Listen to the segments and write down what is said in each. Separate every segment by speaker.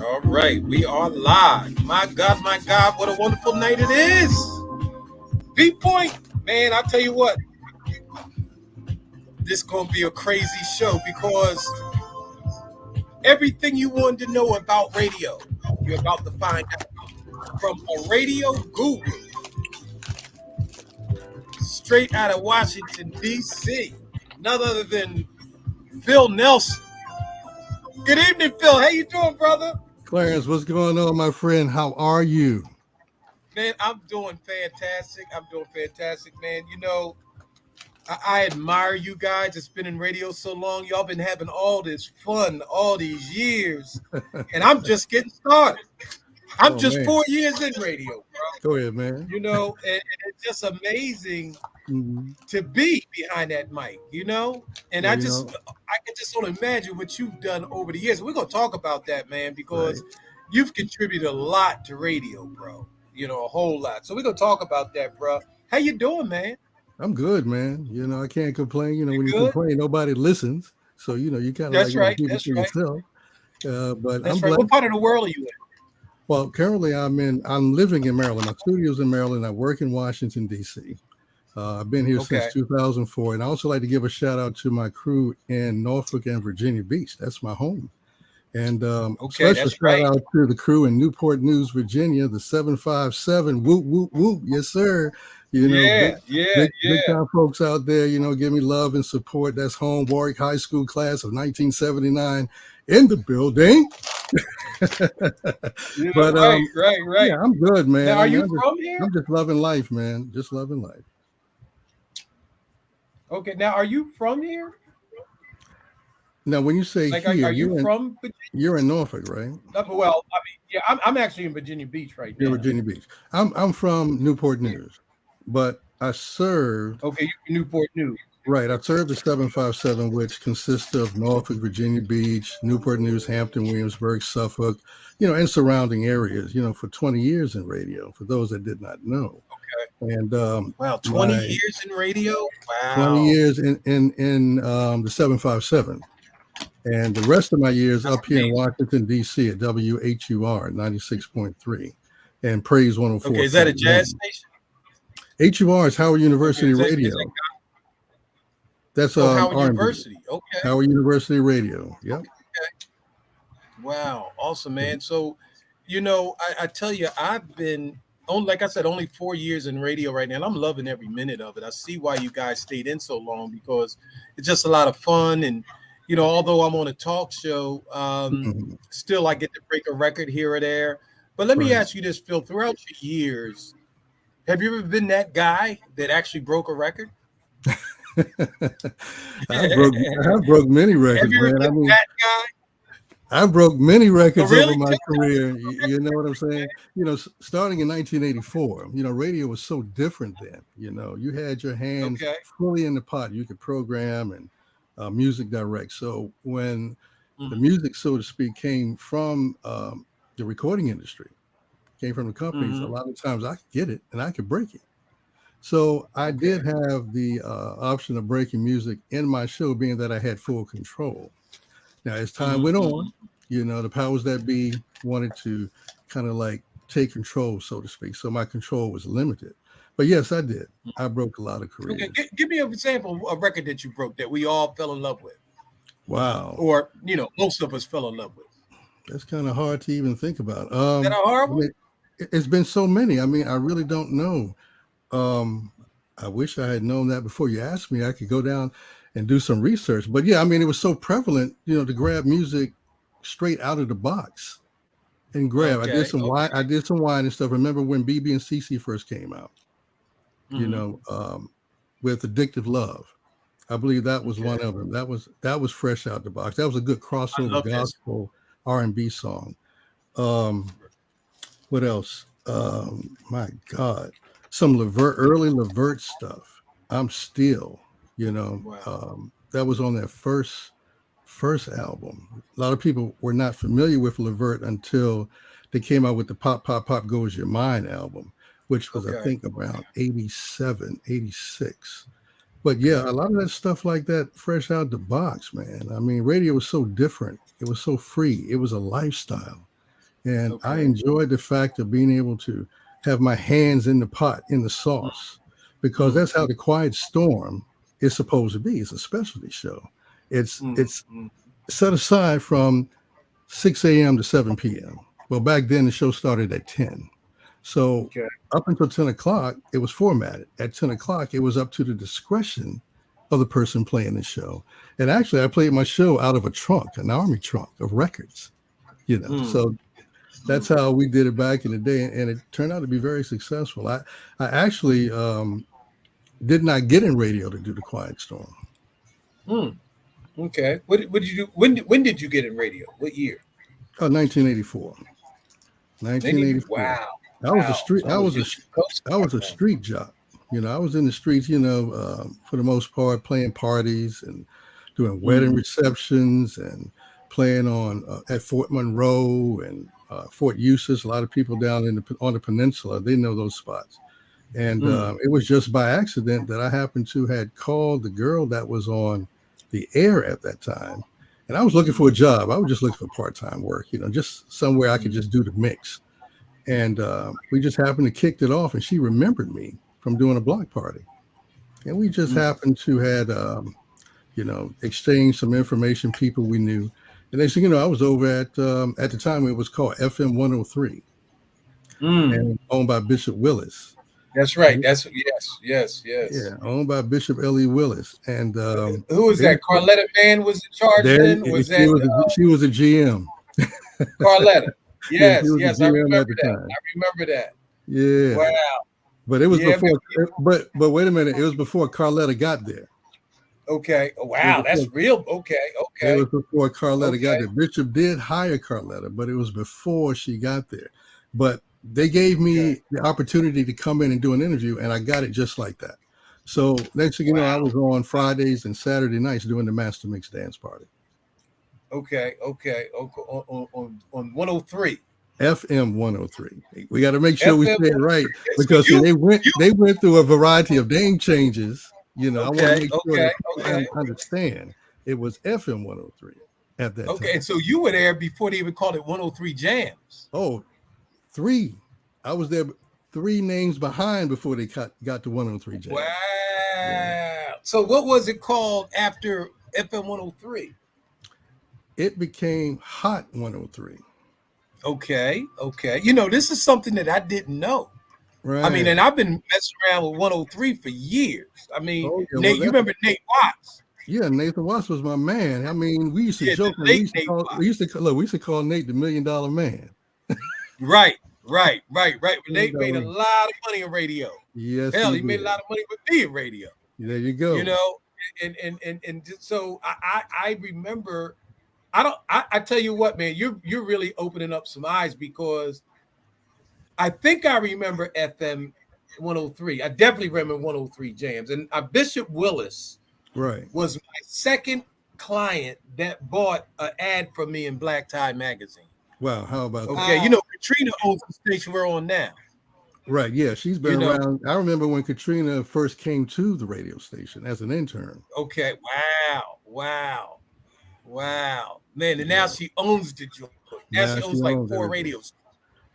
Speaker 1: All right, we are live. My God, what a wonderful night it is. B Point, man, I tell you what, this gonna be a crazy show because everything you wanted to know about radio, you're about to find out from a radio guru straight out of Washington, D.C. None other than Phil Nelson. Good evening, Phil. How you doing, brother?
Speaker 2: Clarence, what's going on, my friend? How are you?
Speaker 1: Man, I'm doing fantastic. Man. I admire you guys. It's been in radio so long. Y'all been having all this fun all these years. And I'm just getting started. I'm
Speaker 2: Oh
Speaker 1: just
Speaker 2: man,
Speaker 1: 4 years in radio,
Speaker 2: go ahead, man.
Speaker 1: and it's just amazing
Speaker 2: Mhm.
Speaker 1: to be behind that mic, And
Speaker 2: Well, you know,
Speaker 1: I can just sort of imagine what you've done over the years. We're gonna talk about that, man, because
Speaker 2: right.
Speaker 1: you've contributed a lot to radio, bro. A whole lot. So we're gonna talk about that, bro. How you doing, man?
Speaker 2: I'm good, man. I can't complain.
Speaker 1: You
Speaker 2: When you
Speaker 1: good?
Speaker 2: complain, nobody listens. So, you kind of like,
Speaker 1: That's right.
Speaker 2: keep it
Speaker 1: That's
Speaker 2: to
Speaker 1: right.
Speaker 2: yourself. But I'm
Speaker 1: That's right. What
Speaker 2: blessed.
Speaker 1: part of the world are you in?
Speaker 2: Well, currently I'm living in Maryland. My studio's in Maryland. I work in Washington, D.C. I've been here since
Speaker 1: Okay.
Speaker 2: 2004. And I also like to give a shout out to my crew in Norfolk and Virginia Beach. That's my home. And
Speaker 1: Okay,
Speaker 2: special
Speaker 1: that's
Speaker 2: shout
Speaker 1: right.
Speaker 2: out to the crew in Newport News, Virginia, the 757. Whoop, whoop, whoop. Yes, sir. Big,
Speaker 1: Yeah, yeah,
Speaker 2: big
Speaker 1: yeah.
Speaker 2: time folks out there, give me love and support. That's home. Warwick High School class of 1979 in the building.
Speaker 1: Yeah,
Speaker 2: But
Speaker 1: right, right, right.
Speaker 2: yeah, I'm good,
Speaker 1: Now,
Speaker 2: man.
Speaker 1: are
Speaker 2: I mean,
Speaker 1: you from here?
Speaker 2: I'm just loving life, man. Just loving life.
Speaker 1: Okay, now are you from here?
Speaker 2: Now, when you say
Speaker 1: Like, are
Speaker 2: here,
Speaker 1: you from Virginia?
Speaker 2: you're in Norfolk, right?
Speaker 1: Well, I mean, yeah, I'm actually in Virginia Beach right
Speaker 2: You're
Speaker 1: now.
Speaker 2: Virginia Beach. I'm from Newport
Speaker 1: Yeah.
Speaker 2: News, but I served.
Speaker 1: Okay, you from Newport News.
Speaker 2: Right. I served the 757, which consists of Norfolk, Virginia Beach, Newport News, Hampton, Williamsburg, Suffolk, and surrounding areas, for 20 years in radio, for those that did not know.
Speaker 1: Okay.
Speaker 2: And
Speaker 1: Wow, 20
Speaker 2: my
Speaker 1: years in radio?
Speaker 2: 20
Speaker 1: Wow.
Speaker 2: years in the 757. And the rest of my years
Speaker 1: That's
Speaker 2: up here in
Speaker 1: amazing.
Speaker 2: Washington, D.C. at WHUR 96.3 and Praise
Speaker 1: Okay, is that a jazz
Speaker 2: 104.1.
Speaker 1: station?
Speaker 2: HUR is Howard
Speaker 1: Okay,
Speaker 2: University
Speaker 1: is that
Speaker 2: Radio. That's
Speaker 1: Howard
Speaker 2: R&B.
Speaker 1: University? Okay.
Speaker 2: Howard University Radio. Yep.
Speaker 1: Okay. Wow, awesome, man. So, I tell you, I've been only, like I said, only 4 years in radio right now, and I'm loving every minute of it. I see why you guys stayed in so long because it's just a lot of fun. And although I'm on a talk show,
Speaker 2: Mhm.
Speaker 1: still I get to break a record here or there. But let me
Speaker 2: Right.
Speaker 1: ask you this, Phil. Throughout your years, have you ever been that guy that actually broke a record?
Speaker 2: I broke I broke many
Speaker 1: Have
Speaker 2: records,
Speaker 1: you ever
Speaker 2: man. I
Speaker 1: been
Speaker 2: mean,
Speaker 1: that guy?
Speaker 2: I broke many
Speaker 1: Oh,
Speaker 2: records over
Speaker 1: really?
Speaker 2: my
Speaker 1: Tell me
Speaker 2: career.
Speaker 1: some
Speaker 2: You know what I'm
Speaker 1: records,
Speaker 2: saying? Starting in 1984, radio was so different then. You had your
Speaker 1: man.
Speaker 2: hands
Speaker 1: Okay.
Speaker 2: fully in the pot. You could program and music direct. So when the
Speaker 1: Mm-hmm.
Speaker 2: music, so to speak, came from the recording industry, came from the companies, a
Speaker 1: Mm-hmm.
Speaker 2: lot of times I could get it and I could break it. So I
Speaker 1: Okay.
Speaker 2: did have the option of breaking music in my show, being that I had full control. Now, as time
Speaker 1: Mm-hmm.
Speaker 2: went on,
Speaker 1: Mm-hmm.
Speaker 2: the powers that be wanted to kind of like take control, so to speak. So my control was limited. But yes, I did. I broke a lot of
Speaker 1: Okay,
Speaker 2: careers.
Speaker 1: give me an example of a record that you broke that we all fell in love with,
Speaker 2: Wow.
Speaker 1: or most of us fell in love with.
Speaker 2: That's kind of hard to even think about.
Speaker 1: Is that a
Speaker 2: I
Speaker 1: horrible?
Speaker 2: mean, it's been so many. I mean, I really don't know. Um, I wish I had known that before you asked me. I could go down and do some research. But yeah, I mean, it was so prevalent, to grab music straight out of the box and grab. I did
Speaker 1: Okay,
Speaker 2: some wine.
Speaker 1: okay.
Speaker 2: I did some wine and stuff. Remember when BB and CC first came out? You
Speaker 1: Mm-hmm.
Speaker 2: know, um, with Addictive Love. I believe that was one
Speaker 1: Okay,
Speaker 2: of them. That was fresh out the box. That was a good
Speaker 1: I
Speaker 2: crossover
Speaker 1: love that.
Speaker 2: gospel R&B song. Um, what else? My God, some early Levert stuff. I'm still,
Speaker 1: Wow.
Speaker 2: that was on their first album. A lot of people were not familiar with Levert until they came out with the Pop Pop Pop Goes Your Mind album, which was I
Speaker 1: Okay,
Speaker 2: think
Speaker 1: okay.
Speaker 2: around 87, 86. But yeah,
Speaker 1: Okay.
Speaker 2: a lot of that stuff like that, fresh out the box, man. I mean, radio was so different. It was so free. It was a lifestyle. And I
Speaker 1: Okay.
Speaker 2: enjoyed the fact of being able to have my hands in the pot, in the sauce, because
Speaker 1: Mm,
Speaker 2: that's how the Quiet Storm is supposed to be. It's a specialty show.
Speaker 1: mm,
Speaker 2: It's
Speaker 1: mm.
Speaker 2: set aside from 6 a.m. to 7 p.m. Well, back then the show started at 10. So
Speaker 1: Okay.
Speaker 2: up until 10 o'clock, it was formatted. At 10 o'clock, it was up to the discretion of the person playing the show. And actually, I played my show out of a trunk, an army trunk of records, you know.
Speaker 1: Mm,
Speaker 2: So that's
Speaker 1: mm,
Speaker 2: how we did it back in the day. And it turned out to be very successful. I actually did not get in radio to do the Quiet Storm.
Speaker 1: mm. Okay. What did you do? When did you get in radio? What year?
Speaker 2: 1984.
Speaker 1: 90.
Speaker 2: 1984.
Speaker 1: Wow.
Speaker 2: I was a
Speaker 1: Wow.
Speaker 2: street.
Speaker 1: So I was just coast
Speaker 2: I was a
Speaker 1: then.
Speaker 2: street jock. You know, I was in the streets. You know, for the most part, playing parties and doing wedding
Speaker 1: Mm,
Speaker 2: receptions and playing on at Fort Monroe and Fort Eustis. A lot of people down on the peninsula, they know those spots. And
Speaker 1: mm,
Speaker 2: it was just by accident that I happened to had called the girl that was on the air at that time. And I was looking for a
Speaker 1: mm,
Speaker 2: job. I was just looking for part-time work, you know, just somewhere I could
Speaker 1: mm,
Speaker 2: just do the mix. And we just happened to kicked it off, and she remembered me from doing a block party. And we just
Speaker 1: mm,
Speaker 2: happened to had, you know, exchanged some information, people we knew. And they said, you know, I was over at the time it was called FM 103
Speaker 1: mm.
Speaker 2: and owned by Bishop Willis.
Speaker 1: That's right. That's yes, yes,
Speaker 2: Yeah,
Speaker 1: yes.
Speaker 2: owned by Bishop L.E. Willis, and
Speaker 1: Who was
Speaker 2: they
Speaker 1: that? Carletta Man was in charge
Speaker 2: there
Speaker 1: then? Was that
Speaker 2: she was a GM.
Speaker 1: Carletta?
Speaker 2: Yeah, she
Speaker 1: Yes,
Speaker 2: was a
Speaker 1: yes, I
Speaker 2: GM at
Speaker 1: remember
Speaker 2: the
Speaker 1: that.
Speaker 2: time.
Speaker 1: I remember that.
Speaker 2: Yeah,
Speaker 1: Wow.
Speaker 2: but it was
Speaker 1: Yeah, man.
Speaker 2: before. But wait a minute, it was before Carletta got there.
Speaker 1: Okay. Oh,
Speaker 2: It was
Speaker 1: wow,
Speaker 2: before
Speaker 1: that's real. Okay,
Speaker 2: it
Speaker 1: okay,
Speaker 2: was before Carletta got
Speaker 1: okay.
Speaker 2: there. Bishop did hire Carletta, but it was before she got there. But they gave
Speaker 1: Okay.
Speaker 2: me the opportunity to come in and do an interview, and I got it just like that. So next thing you know, I
Speaker 1: Wow.
Speaker 2: was on Fridays and Saturday nights doing the Master Mix dance party.
Speaker 1: Okay, okay, okay. On 103.
Speaker 2: FM 103. We got to make sure we
Speaker 1: FM
Speaker 2: say it right
Speaker 1: 103. So
Speaker 2: because see,
Speaker 1: you
Speaker 2: they went through a variety of name changes. You know, I want to
Speaker 1: okay,
Speaker 2: make sure
Speaker 1: okay,
Speaker 2: that people
Speaker 1: okay.
Speaker 2: understand it was FM 103 at that
Speaker 1: Okay,
Speaker 2: time.
Speaker 1: and so you were there before they even called it 103 Jams.
Speaker 2: Oh, three. I was there three names behind before they got to 103 Jams. Yeah.
Speaker 1: Wow. So what was it called after FM 103?
Speaker 2: It became Hot 103.
Speaker 1: Okay, okay. This is something that I didn't know. I mean,
Speaker 2: Right.
Speaker 1: and I've been messing around with 103 for years. I mean,
Speaker 2: Oh, yeah. Well,
Speaker 1: Nate, you remember Nate Watts?
Speaker 2: yeah, Nathan Watts was my man. I mean, we used to
Speaker 1: Yeah, the
Speaker 2: joke and
Speaker 1: late Nate Watts.
Speaker 2: we used to call Nate the $1 million man.
Speaker 1: Right, right, right, right.
Speaker 2: Million
Speaker 1: Nate made a
Speaker 2: dollar.
Speaker 1: lot of money in radio.
Speaker 2: Yes,
Speaker 1: Hell,
Speaker 2: he
Speaker 1: he made a
Speaker 2: did.
Speaker 1: lot of money with me in radio.
Speaker 2: There you
Speaker 1: You
Speaker 2: go.
Speaker 1: know, and just so I remember. I don't. I tell you what, man, you're really opening up some eyes because I think I remember FM 103. I definitely remember 103 Jams, and Bishop Willis
Speaker 2: Right.
Speaker 1: was my second client that bought an ad from me in Black Tie magazine.
Speaker 2: Wow. How about that?
Speaker 1: Okay, Katrina owns the station we're on now.
Speaker 2: Right. Yeah, she's been
Speaker 1: You know,
Speaker 2: around. I remember when Katrina first came to the radio station as an intern.
Speaker 1: okay, wow, wow, wow, man, and now
Speaker 2: Yeah.
Speaker 1: she owns the joint. Now she
Speaker 2: Now
Speaker 1: owns
Speaker 2: she
Speaker 1: like
Speaker 2: owns
Speaker 1: four
Speaker 2: everything.
Speaker 1: radios.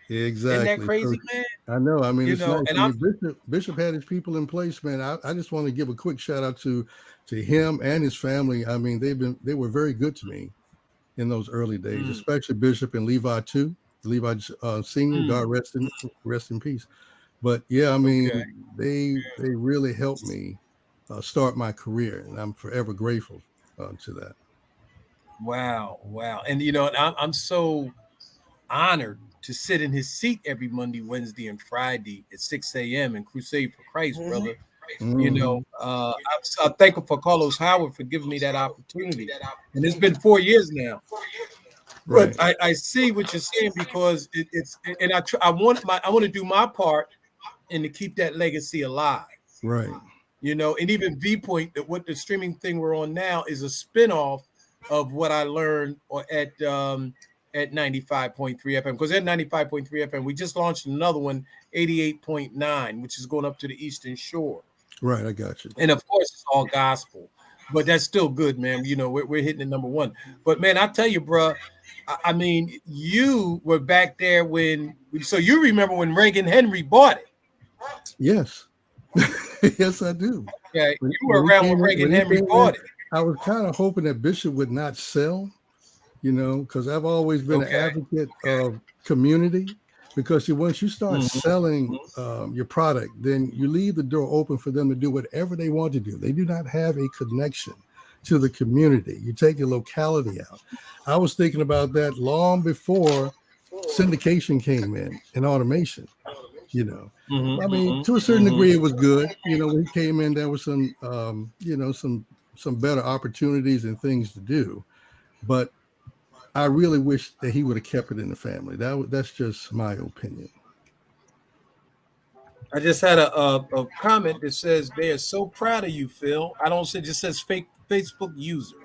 Speaker 1: Isn't that
Speaker 2: Exactly.
Speaker 1: crazy,
Speaker 2: So
Speaker 1: man?
Speaker 2: I know. I mean, it's nice.
Speaker 1: And
Speaker 2: I
Speaker 1: I'm
Speaker 2: mean, Bishop had his people in place, man. I just want to give a quick shout out to him and his family. I mean, they were very good to me in those early days,
Speaker 1: mm,
Speaker 2: especially Bishop and Levi too. Levi Senior, God
Speaker 1: mm,
Speaker 2: rest in peace. But yeah, I mean,
Speaker 1: okay.
Speaker 2: they really helped me start my career, and I'm forever grateful to that.
Speaker 1: Wow, wow. And I'm so honored to sit in his seat every Monday, Wednesday, and Friday at 6 a.m. in Crusade for Christ, brother.
Speaker 2: Hmm.
Speaker 1: I'm thankful for Carlos Howard for giving me that opportunity. And it's been 4 years now. But
Speaker 2: Right,
Speaker 1: I see what you're saying because it's and I want to do my part and to keep that legacy alive.
Speaker 2: right,
Speaker 1: And even Viewpoint, that what the streaming thing we're on now is a spinoff of what I learned at 95.3 FM. Because at 95.3 FM, we just launched another one, 88.9, which is going up to the Eastern Shore.
Speaker 2: right. I got you.
Speaker 1: And of course, it's all gospel, but that's still good, man. We're hitting the number one. But man, I tell you, bro, I mean, you were back there when, so you remember when Reagan Henry bought it.
Speaker 2: Yes, yes, I do.
Speaker 1: Okay,
Speaker 2: When,
Speaker 1: you
Speaker 2: when
Speaker 1: were
Speaker 2: he
Speaker 1: around when
Speaker 2: came in,
Speaker 1: Reagan
Speaker 2: when he
Speaker 1: Henry
Speaker 2: came in,
Speaker 1: bought it.
Speaker 2: I was kind of hoping that Bishop would not sell, because I've always been an
Speaker 1: Okay.
Speaker 2: advocate of community. Because once you start
Speaker 1: Hmm.
Speaker 2: selling your product, then you leave the door open for them to do whatever they want to do. They do not have a connection to the community. You take your locality out. I was thinking about that long before syndication came in and automation. you know.
Speaker 1: Hmm.
Speaker 2: I mean,
Speaker 1: Hmm.
Speaker 2: to a certain
Speaker 1: Hmm.
Speaker 2: degree, it was good. When he came in, there was some, some better opportunities and things to do. But I really wish that he would have kept it in the family. That's just my opinion.
Speaker 1: I just had a comment that says they are so proud of you, Phil. I don't say, just says fake Facebook user.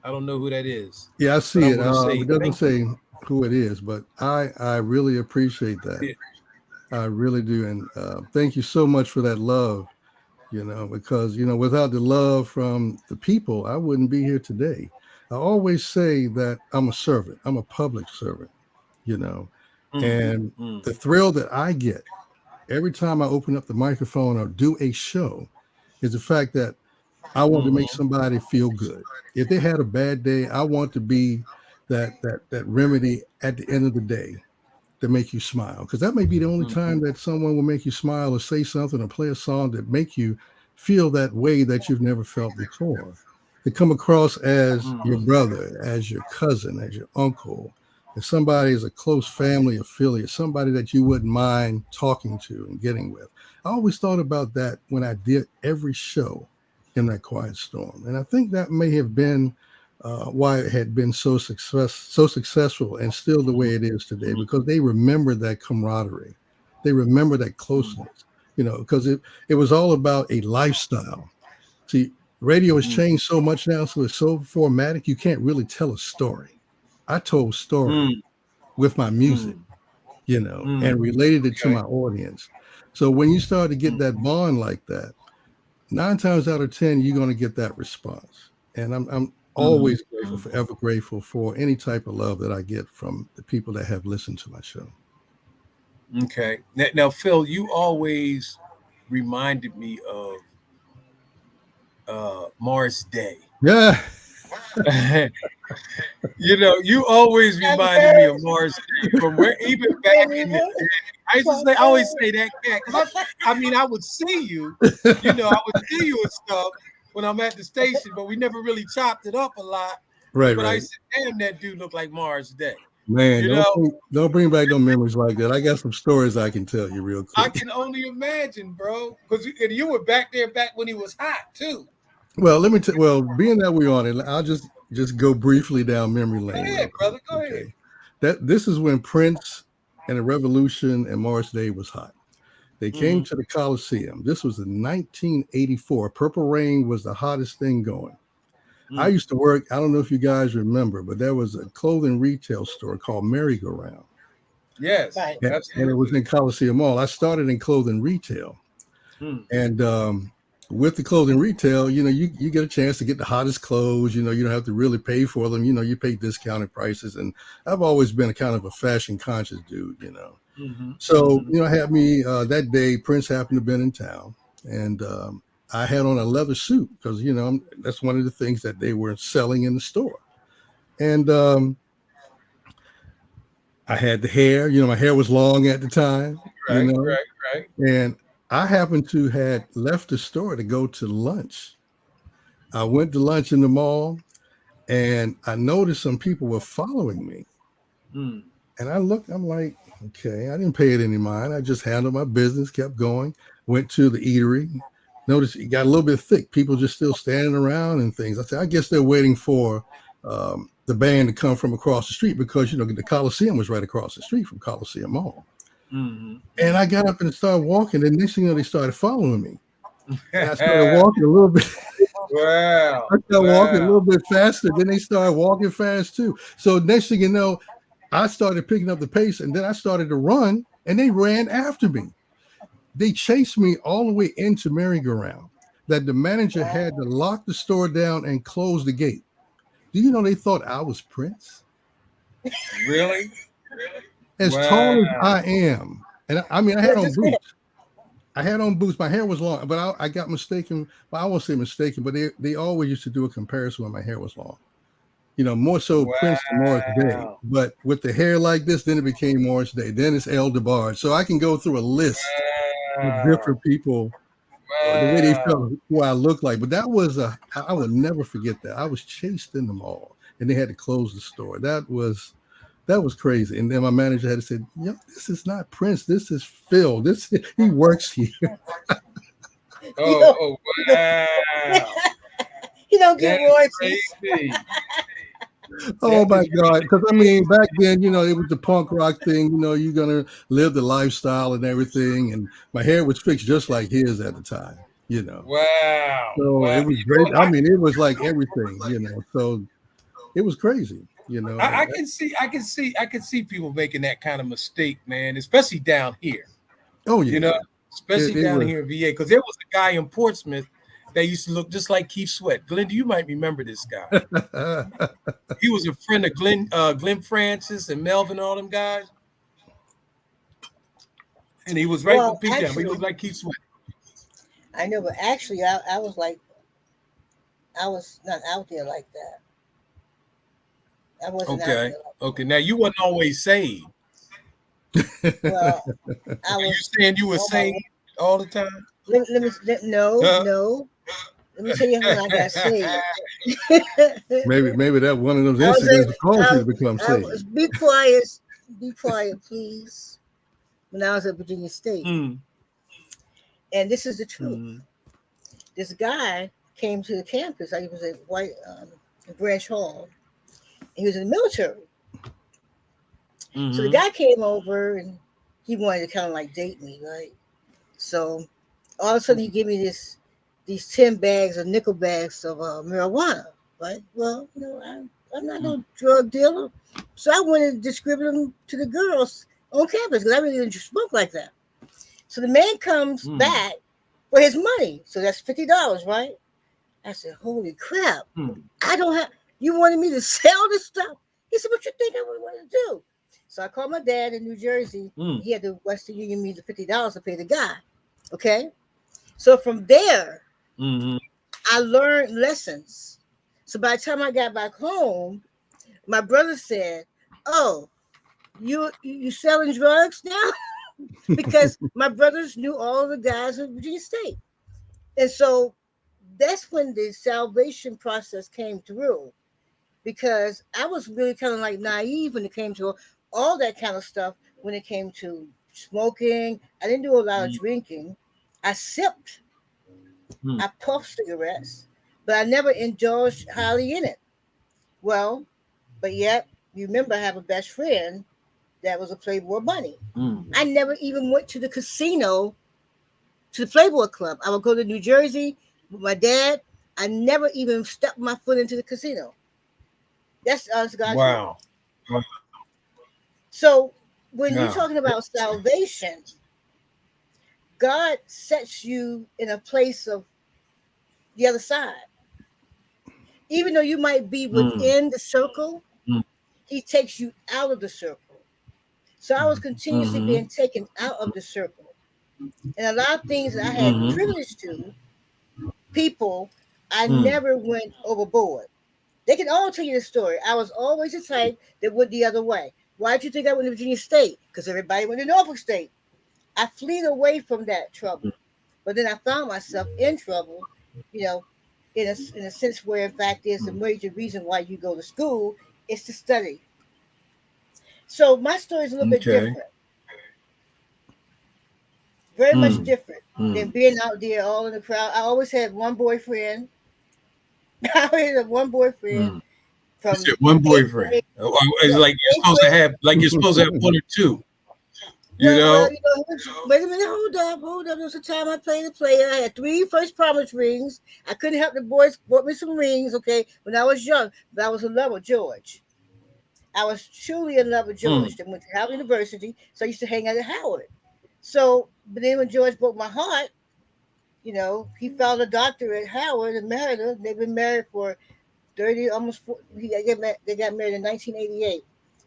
Speaker 1: I don't know who that is,
Speaker 2: Yeah, I
Speaker 1: but
Speaker 2: see
Speaker 1: I'm
Speaker 2: it.
Speaker 1: going to
Speaker 2: It
Speaker 1: say
Speaker 2: doesn't
Speaker 1: thank you.
Speaker 2: say who it is, but I really appreciate that.
Speaker 1: Yeah.
Speaker 2: I really do, and thank you so much for that love. Because without the love from the people, I wouldn't be here today. I always say that I'm a servant. I'm a public servant. you know,
Speaker 1: Mm,
Speaker 2: and
Speaker 1: mm,
Speaker 2: the thrill that I get every time I open up the microphone or do a show is the fact that I want to make
Speaker 1: hmm,
Speaker 2: somebody feel good. If they had a bad day, I want to be that remedy at the end of the day to make you smile, because that may be the only
Speaker 1: mm,
Speaker 2: time that someone will make you smile or say something or play a song that make you feel that way that you've never felt before. To come across as your
Speaker 1: mm,
Speaker 2: brother, as your cousin, as your uncle, as somebody as a close family affiliate, somebody that you wouldn't mind talking to and getting with. I always thought about that when I did every show in that quiet storm, and I think that may have been why it had been so successful, and still the way it is today,
Speaker 1: mm,
Speaker 2: because they remember that camaraderie, they remember that
Speaker 1: mm,
Speaker 2: closeness. Because it was all about a lifestyle. See, radio has
Speaker 1: mm,
Speaker 2: changed so much now, so it's so formatic. You can't really tell a story. I told story
Speaker 1: mm,
Speaker 2: with my music,
Speaker 1: mm,
Speaker 2: and
Speaker 1: mm.
Speaker 2: related it to
Speaker 1: Okay.
Speaker 2: my audience. So when you start to get
Speaker 1: Mm,
Speaker 2: that bond like that, 9 times out of 10, you're going to get that response. And I'm
Speaker 1: mhm,
Speaker 2: always grateful,
Speaker 1: mhm.
Speaker 2: forever grateful for any type of love that I get from the people that have listened to my show.
Speaker 1: Okay. Now, Phil, you always reminded me of Morris Day.
Speaker 2: Yeah.
Speaker 1: You always reminded me of Morris Day from where, even back in the day. I always say that cat because I mean, I would see you, I would see you and stuff when I'm at the station, but we never really chopped it up a lot.
Speaker 2: Right,
Speaker 1: But I
Speaker 2: right.
Speaker 1: said, damn, that dude looked like Morris Day.
Speaker 2: Man,
Speaker 1: You
Speaker 2: don't
Speaker 1: know,
Speaker 2: bring, don't bring back no memories like that. I got some stories I can tell you real
Speaker 1: I
Speaker 2: quick.
Speaker 1: can only imagine, bro, because you were back there back when he was hot too.
Speaker 2: Well, let me tell. Well, being that we're on it, I'll just go briefly down memory
Speaker 1: Go
Speaker 2: lane real
Speaker 1: ahead,
Speaker 2: quick.
Speaker 1: brother. Go ahead.
Speaker 2: Okay, that this is when Prince and the Revolution and Morris Day was hot. They came
Speaker 1: Mm-hmm.
Speaker 2: to the Coliseum. This was in 1984. Purple Rain was the hottest thing going. I
Speaker 1: Mm.
Speaker 2: used to work, I don't know if you guys remember, but there was a clothing retail store called Merry Go Round.
Speaker 1: Yes,
Speaker 3: Right.
Speaker 2: And it was
Speaker 1: absolutely.
Speaker 2: in Coliseum Mall. I started in clothing retail.
Speaker 1: Mm.
Speaker 2: And with the clothing retail, you get a chance to get the hottest clothes. You don't have to really pay for them. You pay discounted prices. And I've always been a kind of a fashion conscious dude.
Speaker 1: Mm-hmm.
Speaker 2: So,
Speaker 1: Mm-hmm.
Speaker 2: I had me that day, Prince happened to be in town. And I had on a leather suit because, that's one of the things that they were selling in the store. And I had the hair, my hair was long at the time,
Speaker 1: Right, right, right.
Speaker 2: and I happened to had left the store to go to lunch. I went to lunch in the mall, and I noticed some people were following me.
Speaker 1: Mm.
Speaker 2: And I looked, I'm like, okay, I didn't pay it any mind. I just handled my business, kept going, went to the eatery. Noticed it got a little bit thick. People just still standing around and things. I said, I guess they're waiting for the band to come from across the street, because, the Coliseum was right across the street from Coliseum Mall.
Speaker 1: Mm-hmm.
Speaker 2: And I
Speaker 1: Mm-hmm.
Speaker 2: got up and started walking. And next thing you know, they started following me. And I started walking a little bit.
Speaker 1: Wow,
Speaker 2: I started walking a
Speaker 1: wow.
Speaker 2: little bit faster. Then they started walking fast too. So next thing you know, I started picking up the pace, and then I started to run, and they ran after me. They chased me all the way into merry-go-round. That the manager had to lock the store down and close the gate. Do you know they thought I was Prince?
Speaker 1: Really?
Speaker 2: as
Speaker 1: Wow.
Speaker 2: tall as I am. And I mean, I had
Speaker 3: That's
Speaker 2: on
Speaker 3: just it.
Speaker 2: boots. I had on boots. My hair was long, but I got mistaken. Well, I won't say mistaken, but they always used to do a comparison when my hair was long. More so Prince to Morris Day.
Speaker 1: Wow.
Speaker 2: But with the hair like this, then it became Morris Day. Then it's El DeBarge. So I can go through a list of
Speaker 1: Wow.
Speaker 2: different people, the way they
Speaker 1: Wow.
Speaker 2: felt, who I looked like. But that was I will never forget that. I was chased in the mall, and they had to close the store. That was crazy. And then my manager had to say, "Yo, this is not Prince. This is Phil. This he works here."
Speaker 3: You
Speaker 1: Oh,
Speaker 3: don't,
Speaker 1: oh,
Speaker 3: you don't,
Speaker 1: wow.
Speaker 3: you don't get
Speaker 1: That's
Speaker 3: royalties.
Speaker 1: crazy.
Speaker 2: Oh
Speaker 1: That
Speaker 2: my
Speaker 1: is
Speaker 2: God! Because I mean, back then, it was the punk rock thing. You're gonna live the lifestyle and everything. And my hair was fixed just like his at the time.
Speaker 1: wow.
Speaker 2: So it
Speaker 1: Wow.
Speaker 2: was great. I mean, it was like everything. So it was crazy.
Speaker 1: I can see, I can see people making that kind of mistake, man, especially down here.
Speaker 2: Oh
Speaker 1: You
Speaker 2: yeah,
Speaker 1: know, especially
Speaker 2: it
Speaker 1: down
Speaker 2: was.
Speaker 1: here in VA, because there was a guy in Portsmouth that used to look just like Keith Sweat. Glenda, you might remember this guy. He was a friend of Glenn Francis and Melvin, all them guys, and he was right
Speaker 3: Well,
Speaker 1: with PJ, but he looked
Speaker 3: actually,
Speaker 1: like Keith Sweat.
Speaker 3: I know, but actually, I was like, I was not out there like that. I wasn't out
Speaker 1: Okay,
Speaker 3: there like
Speaker 1: okay. Now you wasn't always saved.
Speaker 3: well, I
Speaker 1: Are you
Speaker 3: was
Speaker 1: saying you were
Speaker 3: on my way.
Speaker 1: saved all the time?
Speaker 3: No,
Speaker 1: Huh?
Speaker 3: no. Let me tell you when I got saved.
Speaker 2: maybe that one of those
Speaker 3: I was
Speaker 2: incidents caused
Speaker 3: I,
Speaker 2: you to become
Speaker 3: I was
Speaker 2: saved.
Speaker 3: be quiet, please. When I was at Virginia State,
Speaker 1: mm,
Speaker 3: and this is the truth.
Speaker 1: mm,
Speaker 3: This guy came to the campus. I was at White Branch Hall. He was in the military, so the
Speaker 1: mm,
Speaker 3: guy came over and he wanted to kind of like date me, right? So all of a sudden he gave me these 10 bags of nickel bags of marijuana, right? Well, I'm not
Speaker 1: mm,
Speaker 3: no drug dealer, so I went and distributed them to the girls on campus because I really didn't smoke like that. So the man comes
Speaker 1: mm,
Speaker 3: back for his money, so that's $50, right? I said, "Holy crap!
Speaker 1: mm,
Speaker 3: I don't have. You wanted me to sell this stuff?" He said, "What you think I would want to do?" So I called my dad in New Jersey.
Speaker 1: mm,
Speaker 3: He had the Western Union me the $50 to pay the guy. Okay, so from there,
Speaker 1: mm,
Speaker 3: I learned lessons. So by the time I got back home, my brother said, "Oh, you selling drugs now?" Because my brothers knew all the guys at Virginia State, and so that's when the salvation process came through. Because I was really kind of like naive when it came to all that kind of stuff. When it came to smoking, I didn't do a lot of
Speaker 1: mm,
Speaker 3: drinking. I sipped,
Speaker 1: mm.
Speaker 3: I puffed cigarettes, but I never indulged highly in it. Well, but yet, you remember I have a best friend that was a Playboy bunny.
Speaker 1: Mm.
Speaker 3: I never even went to the casino, to the Playboy Club. I would go to New Jersey with my dad. I never even stepped my foot into the casino. That's honest God truth.
Speaker 1: Wow. Wow.
Speaker 3: So when you're
Speaker 1: Wow.
Speaker 3: talking about salvation, God sets you in a place of the other side. Even though you might be
Speaker 1: Mm,
Speaker 3: within the circle,
Speaker 1: mm,
Speaker 3: He takes you out of the circle. So I was continuously
Speaker 1: mm-hmm,
Speaker 3: being taken out of the circle. And a lot of things that I had
Speaker 1: mm-hmm,
Speaker 3: privilege to, people, I
Speaker 1: mm.
Speaker 3: never went overboard. They can all tell you the story. I was always the type that went the other way. Why did you think I went to Virginia State? Because everybody went to Norfolk State. I fled away from that trouble. But then I found myself in trouble, you know, in a sense where, in fact, there's a major reason why you go to school is to study. So my story is a little bit
Speaker 1: Okay.
Speaker 3: different, very much
Speaker 1: Mm,
Speaker 3: different than
Speaker 1: mm.
Speaker 3: being out there all in the crowd. I always had one boyfriend. I always had one boyfriend
Speaker 1: Mm. You
Speaker 3: from
Speaker 1: said one
Speaker 3: eighth
Speaker 1: boyfriend.
Speaker 3: grade.
Speaker 1: It's
Speaker 3: Yeah,
Speaker 1: like you're
Speaker 3: eighth
Speaker 1: supposed to
Speaker 3: grade.
Speaker 1: have, like you're supposed to have one or two. You
Speaker 3: Well,
Speaker 1: know.
Speaker 3: wait a minute, hold up. There was a time I played a player. I had three first promise rings. I couldn't help the boys bought me some rings, okay, when I was young, but I was in love with George. I was truly in love with
Speaker 1: Mm,
Speaker 3: George. Then went to Howard University, so I used to hang out at Howard. So, but then when George broke my heart, he found a doctor at Howard and married her. They've been married for 30, almost 40. They got married in 1988.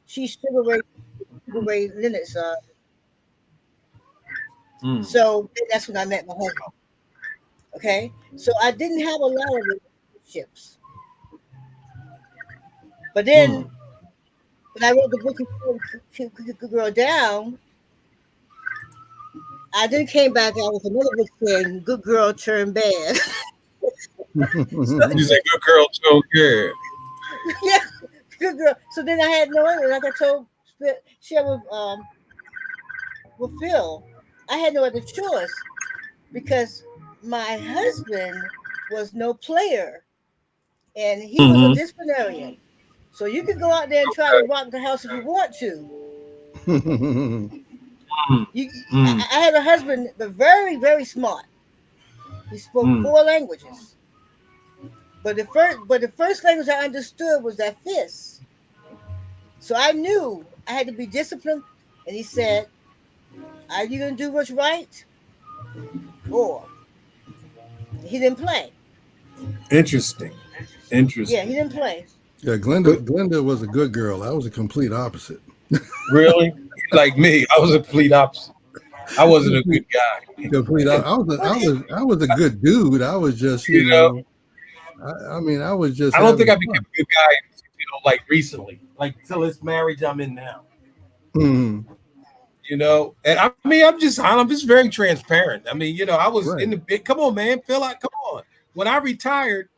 Speaker 3: She's Sugar Ray Leonard's.
Speaker 1: Mm.
Speaker 3: So that's when I met my husband. Okay, so I didn't have a lot of relationships, but then
Speaker 1: Mm.
Speaker 3: when I wrote the book Good Girl Down, I then came back out with another book saying Good Girl Turned Bad. So,
Speaker 1: You say good girl, so good.
Speaker 3: yeah, good girl. So then I had no other, like I told share with Phil, I had no other choice because my husband was no player and he was a
Speaker 1: Mm-hmm.
Speaker 3: disciplinarian. So you can go out there and try to rock the house if you want to.
Speaker 1: Mm.
Speaker 3: You,
Speaker 1: Mm.
Speaker 3: I had a husband, but very, very smart. He spoke
Speaker 1: Mm.
Speaker 3: 4 languages. But the first language I understood was that fist. So I knew I had to be disciplined. And he said, "Are you gonna do what's right?" Or he didn't play.
Speaker 1: Interesting.
Speaker 3: Yeah, he
Speaker 1: Interesting.
Speaker 3: didn't play.
Speaker 2: Yeah,
Speaker 1: But
Speaker 2: Glenda was a good girl. I was a complete opposite.
Speaker 1: really, like me, I was a complete opposite. I wasn't a good guy.
Speaker 2: Complete.
Speaker 3: Well,
Speaker 2: I was a good dude. I was just,
Speaker 1: You know,
Speaker 2: I mean, I was just
Speaker 1: I don't think
Speaker 2: having
Speaker 1: I became
Speaker 2: fun.
Speaker 1: a good guy, like recently, like till this marriage I'm in now.
Speaker 2: Mhm.
Speaker 1: And I mean, I'm just very transparent. I mean, I was in
Speaker 2: Right.
Speaker 1: the big. Come on, man, feel like, come on. When I retired,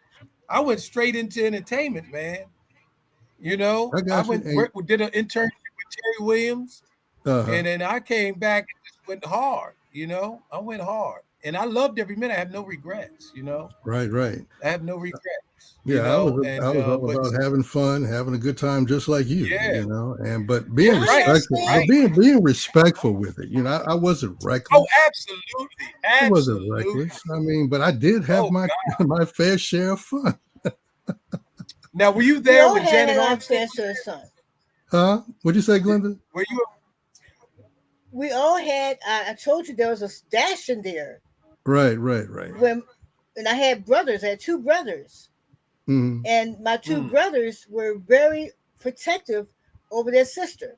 Speaker 1: I went straight into entertainment, man.
Speaker 2: I
Speaker 1: I
Speaker 2: got you.
Speaker 1: went work, did an internship with Terry Williams,
Speaker 2: Uh-huh.
Speaker 1: and then I came back and just went hard. I went hard, and I loved every minute. I have no regrets.
Speaker 2: Right, right.
Speaker 1: I have no regrets.
Speaker 2: Yeah, I
Speaker 1: And
Speaker 2: was all
Speaker 1: but
Speaker 2: about having fun, having a good time, just like
Speaker 1: yeah,
Speaker 2: and but
Speaker 3: well,
Speaker 2: being
Speaker 3: I
Speaker 1: right,
Speaker 2: respectful,
Speaker 3: understand.
Speaker 2: but
Speaker 1: right.
Speaker 2: being respectful with it. I wasn't
Speaker 1: Oh,
Speaker 2: reckless.
Speaker 1: absolutely,
Speaker 2: I wasn't
Speaker 1: absolutely.
Speaker 2: reckless. I mean, but I did have
Speaker 1: Oh
Speaker 2: my
Speaker 1: God.
Speaker 2: my fair share of fun.
Speaker 1: Now, were you
Speaker 3: We
Speaker 1: there
Speaker 3: all
Speaker 1: when
Speaker 3: had
Speaker 1: Janet
Speaker 3: our
Speaker 1: Armstead
Speaker 3: fair
Speaker 1: was
Speaker 3: share of sun.
Speaker 2: Huh? What'd you say,
Speaker 1: there?
Speaker 2: Glenda?
Speaker 1: Were you?
Speaker 3: We all had. I told you there was a stash in there
Speaker 2: Right, right, right.
Speaker 3: when, and I had brothers. I had two brothers,
Speaker 2: Hmm.
Speaker 3: and my two
Speaker 1: Mm,
Speaker 3: brothers were very protective over their sister,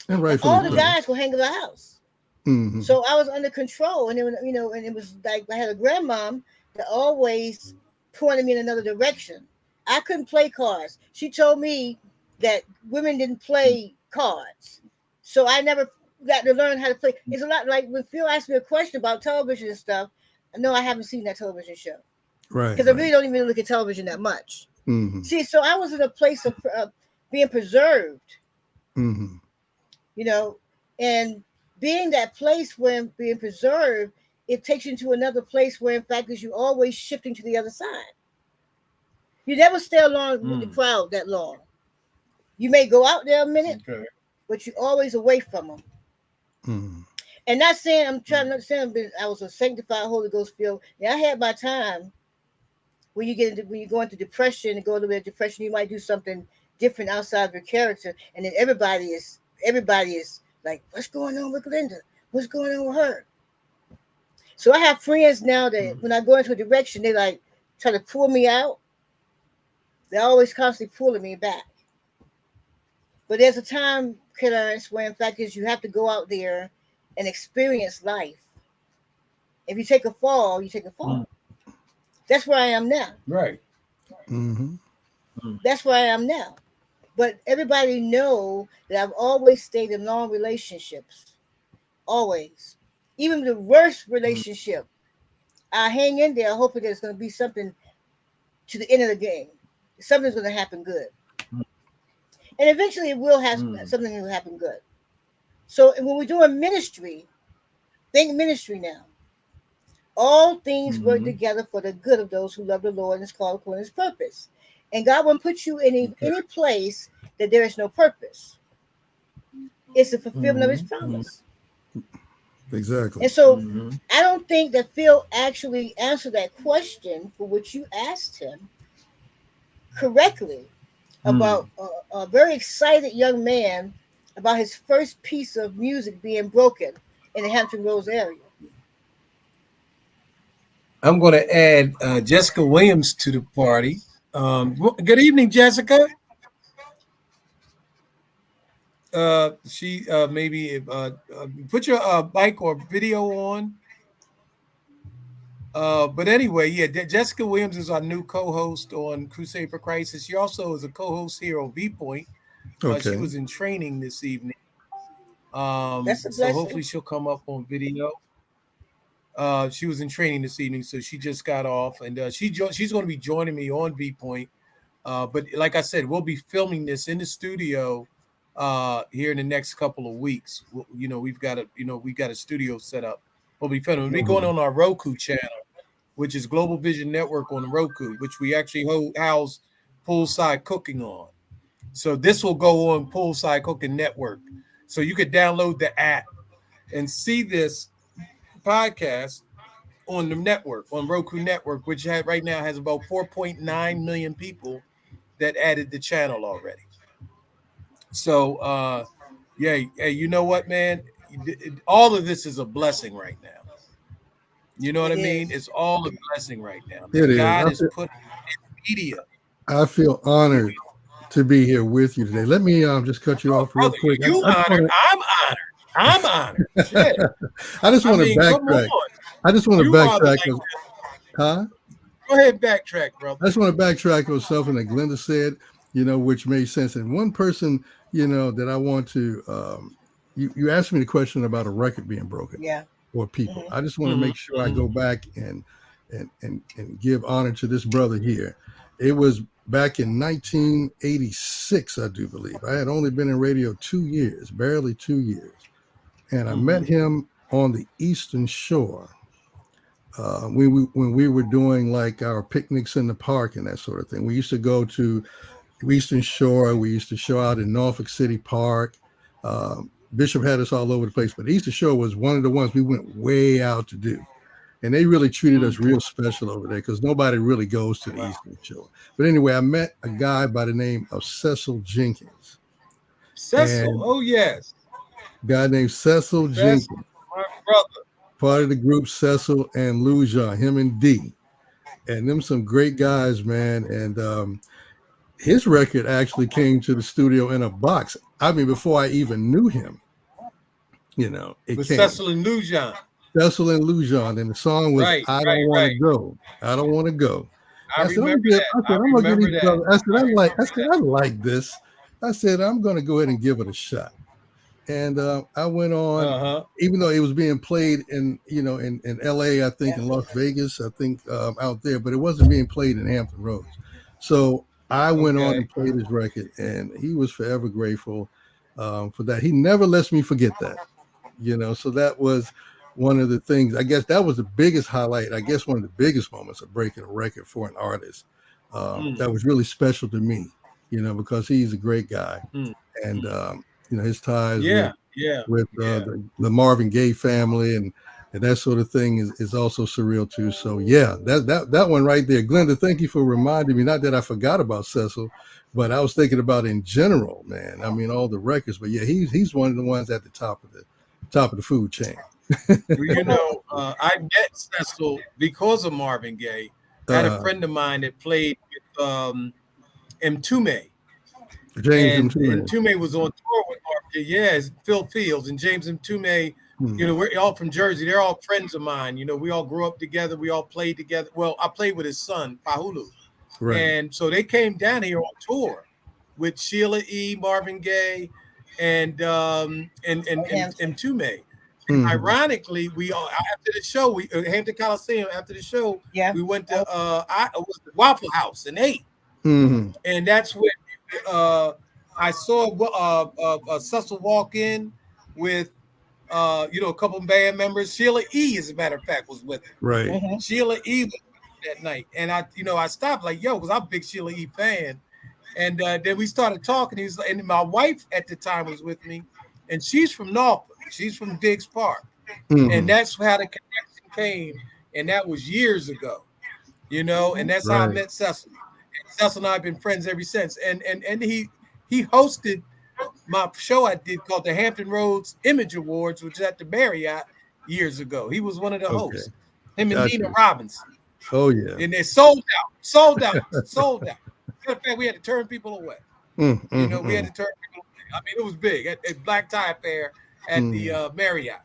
Speaker 2: And
Speaker 3: and
Speaker 2: rightfully
Speaker 3: all the
Speaker 1: mm,
Speaker 2: so.
Speaker 3: guys would hang in the house.
Speaker 2: Hmm.
Speaker 3: So I was under control, and and it was like I had a grandmom that always pointed me in another direction. I couldn't play cards. She told me that women didn't play cards, so I never got to learn how to play. It's a lot like when Phil asked me a question about television and stuff. No, I haven't seen that television show
Speaker 2: Right,
Speaker 3: because I
Speaker 2: right.
Speaker 3: really don't even look at television that much.
Speaker 2: Hmm.
Speaker 3: See, so I was in a place of being preserved,
Speaker 2: Hmm.
Speaker 3: you know, and being that place where being preserved, it takes you to another place where, in fact, is you always shifting to the other side. You never stay along with the
Speaker 1: mm.
Speaker 3: crowd that long. You may go out there a minute,
Speaker 1: Okay.
Speaker 3: but you're always away from them.
Speaker 2: Hmm.
Speaker 3: And not saying I'm trying
Speaker 1: Mm,
Speaker 3: not saying I was a sanctified Holy Ghost filled. Now I had my time when you go into depression and go a little bit of depression, you might do something different outside of your character, and then everybody is like, "What's going on with Linda? What's going on with her?" So I have friends now that
Speaker 1: mm,
Speaker 3: when I go into a direction, they like try to pull me out. They're always constantly pulling me back. But there's a time, Clarence, where in fact is you have to go out there and experience life. If you take a fall, you take a
Speaker 1: mm.
Speaker 3: fall. That's where I am now.
Speaker 1: Right.
Speaker 2: Hmm.
Speaker 1: Mm,
Speaker 3: That's where I am now. But everybody know that I've always stayed in long relationships. Always. Even the worst
Speaker 1: mm,
Speaker 3: relationship, I hang in there hoping there's going to be something to the end of the game. Something's going to happen good.
Speaker 1: mm,
Speaker 3: And eventually it will have
Speaker 1: mm,
Speaker 3: something will happen good. So when we're doing ministry, think ministry now. All things work
Speaker 1: mm.
Speaker 3: together for the good of those who love the Lord and is called according to his purpose. And God won't put you in
Speaker 1: Okay.
Speaker 3: any place that there is no purpose. It's the fulfillment of his
Speaker 1: Mm, mm,
Speaker 3: promise.
Speaker 2: Exactly.
Speaker 3: And so
Speaker 1: mm,
Speaker 3: I don't think that Phil actually answered that question for which you asked him correctly
Speaker 1: mm.
Speaker 3: about a very excited young man about his first piece of music being broken in the Hampton Roads area.
Speaker 1: I'm going to add Jessica Williams to the party. Good evening, Jessica. She maybe put your mic or video on. But anyway, yeah, Jessica Williams is our new co-host on Crusade for Christ. And she also is a co-host here on Viewpoint. She
Speaker 2: Okay.
Speaker 1: was in training this evening.
Speaker 3: That's a
Speaker 1: So
Speaker 3: blessing.
Speaker 1: hopefully she'll come up on video. She was in training this evening, so she just got off, and she's going to be joining me on Viewpoint. But like I said, we'll be filming this in the studio here in the next couple of weeks. We've got a studio set up. We'll be filming. We'll be going
Speaker 2: Mhm.
Speaker 1: on our Roku channel, which is Global Vision Network on Roku, which we actually house Poolside Cooking on. So this will go on Poolside Cooking Network. So you could download the app and see this podcast on the network, on Roku Network, which right now has about 4.9 million people that added the channel already. So, yeah, hey, you know what, man? All of this is a blessing right now. You know what
Speaker 3: It
Speaker 1: I mean?
Speaker 3: is.
Speaker 1: It's all a blessing right now,
Speaker 2: It
Speaker 1: man.
Speaker 2: is.
Speaker 1: God is put media.
Speaker 2: I feel
Speaker 1: You
Speaker 2: honored to be here with you today. Let me just cut you
Speaker 1: Oh,
Speaker 2: off real
Speaker 1: brother,
Speaker 2: quick.
Speaker 1: you
Speaker 2: I just
Speaker 1: honored.
Speaker 2: want
Speaker 1: I'm honored. I'm honored. Shit.
Speaker 2: to I just
Speaker 1: I
Speaker 2: want to
Speaker 1: mean, come
Speaker 2: backtrack.
Speaker 1: on.
Speaker 2: I just want to
Speaker 1: You are the
Speaker 2: backtrack.
Speaker 1: like.
Speaker 2: Huh?
Speaker 1: Go ahead, backtrack, brother.
Speaker 2: I just want to backtrack on something that Glenda said, which made sense. And one person, that I want to, you asked me the question about a record being broken
Speaker 3: Yeah.
Speaker 2: or people.
Speaker 3: Hmm.
Speaker 2: I just want to
Speaker 1: Mm-hmm,
Speaker 2: make sure I
Speaker 1: mm-hmm,
Speaker 2: go back and give honor to this brother here. It was back in 1986, I do believe. I had only been in radio 2 years, barely 2 years. And I met
Speaker 1: mm-hmm,
Speaker 2: him on the Eastern Shore when we were doing like our picnics in the park and that sort of thing. We used to go to Eastern Shore. We used to show out in Norfolk City Park. Bishop had us all over the place, but Eastern Shore was one of the ones we went way out to do. And they really treated us
Speaker 1: mm-hmm.
Speaker 2: real special over there because nobody really goes to the
Speaker 1: Wow.
Speaker 2: Eastern Shore. But anyway, I met a guy by the name of Cecil Jenkins,
Speaker 1: Cecil.
Speaker 2: and
Speaker 1: Oh yes.
Speaker 2: a guy named Cecil
Speaker 1: Cecil,
Speaker 2: Jenkins,
Speaker 1: my brother.
Speaker 2: part of the group Cecil and Lou Jean, him and D. And them some great guys, man. And his record actually came to the studio in a box. I mean, before I even knew him, it
Speaker 1: With
Speaker 2: came.
Speaker 1: Cecil and Lujan.
Speaker 2: Cecil and Lujan, and the song was
Speaker 1: Right,
Speaker 2: "I Don't
Speaker 1: right,
Speaker 2: Want to
Speaker 1: right.
Speaker 2: Go." I don't want to go.
Speaker 1: I
Speaker 2: I said, I'm gonna
Speaker 1: remember
Speaker 2: give.
Speaker 1: that.
Speaker 2: I said,
Speaker 1: I
Speaker 2: I'm gonna give
Speaker 1: remember
Speaker 2: these
Speaker 1: that.
Speaker 2: brothers. I said,
Speaker 1: I
Speaker 2: I
Speaker 1: remember
Speaker 2: said, I like this. I said, I'm gonna go ahead and give it a shot. And I went
Speaker 1: that.
Speaker 2: on,
Speaker 1: Uh-huh.
Speaker 2: even though it was being played in L.A., I think
Speaker 3: Yeah.
Speaker 2: in Las Vegas, I think out there, but it wasn't being played in Hampton Roads. So I went on
Speaker 1: Okay.
Speaker 2: and played his record, and he was forever grateful for that. He never lets me forget that. So that was one of the things. I guess that was the biggest highlight. I guess one of the biggest moments of breaking a record for an artist.
Speaker 1: Mm,
Speaker 2: That was really special to me. Because he's a great guy,
Speaker 1: mm,
Speaker 2: and
Speaker 1: mm.
Speaker 2: his ties
Speaker 1: Yeah, yeah,
Speaker 2: with
Speaker 1: yeah.
Speaker 2: the Marvin Gaye family and that sort of thing is also surreal too. So yeah, that one right there, Glenda. Thank you for reminding me. Not that I forgot about Cecil, but I was thinking about in general, man. I mean, all the records, but yeah, he's one of the ones at the top of the food chain.
Speaker 1: Well, I met Cecil because of Marvin Gaye. I had a
Speaker 2: uh,
Speaker 1: friend of mine that played with Mtume.
Speaker 2: James and
Speaker 1: And
Speaker 2: Turin.
Speaker 1: Mtume was on tour with Marvin Gaye. Yes, Phil Fields and James Mtume.
Speaker 2: Hmm.
Speaker 1: We're all from Jersey. They're all friends of mine. We all grew up together. We all played together. Well, I played with his son, Pahulu.
Speaker 2: Right.
Speaker 1: And so they came down here on tour with Sheila E., Marvin Gaye, and
Speaker 3: Hampton.
Speaker 1: Mtume.
Speaker 2: Hmm.
Speaker 1: Ironically, we all after the show, we Hampton Coliseum. After the show,
Speaker 3: Yeah.
Speaker 1: we went to Waffle House and ate,
Speaker 2: Hmm.
Speaker 1: and that's when uh, I saw Cecil walk in with a couple of band members. Sheila E., as a matter of fact, was with him.
Speaker 2: Right.
Speaker 3: Hmm.
Speaker 1: Sheila E. was that night, and I stopped like, yo, because I'm a big Sheila E. fan. And then we started talking. And my wife at the time was with me, and she's from Norfolk. She's from Diggs Park, and
Speaker 2: Hmm.
Speaker 1: that's how the connection came. And that was years ago, And that's how I
Speaker 2: Right.
Speaker 1: met Cecil. And Cecil and I have been friends ever since. And he hosted my show I did called the Hampton Roads Image Awards, which is at the Marriott years ago. He was one of the
Speaker 2: Okay.
Speaker 1: hosts. Him and
Speaker 2: Gotcha.
Speaker 1: Nina Robinson,
Speaker 2: Oh yeah.
Speaker 1: and they sold out, sold out, sold out. Matter of fact, we had to turn people away.
Speaker 2: Mm,
Speaker 1: We had
Speaker 2: mm,
Speaker 1: to turn people away. I mean, it was big at Black Tie Fair at the
Speaker 2: Mm.
Speaker 1: Marriott.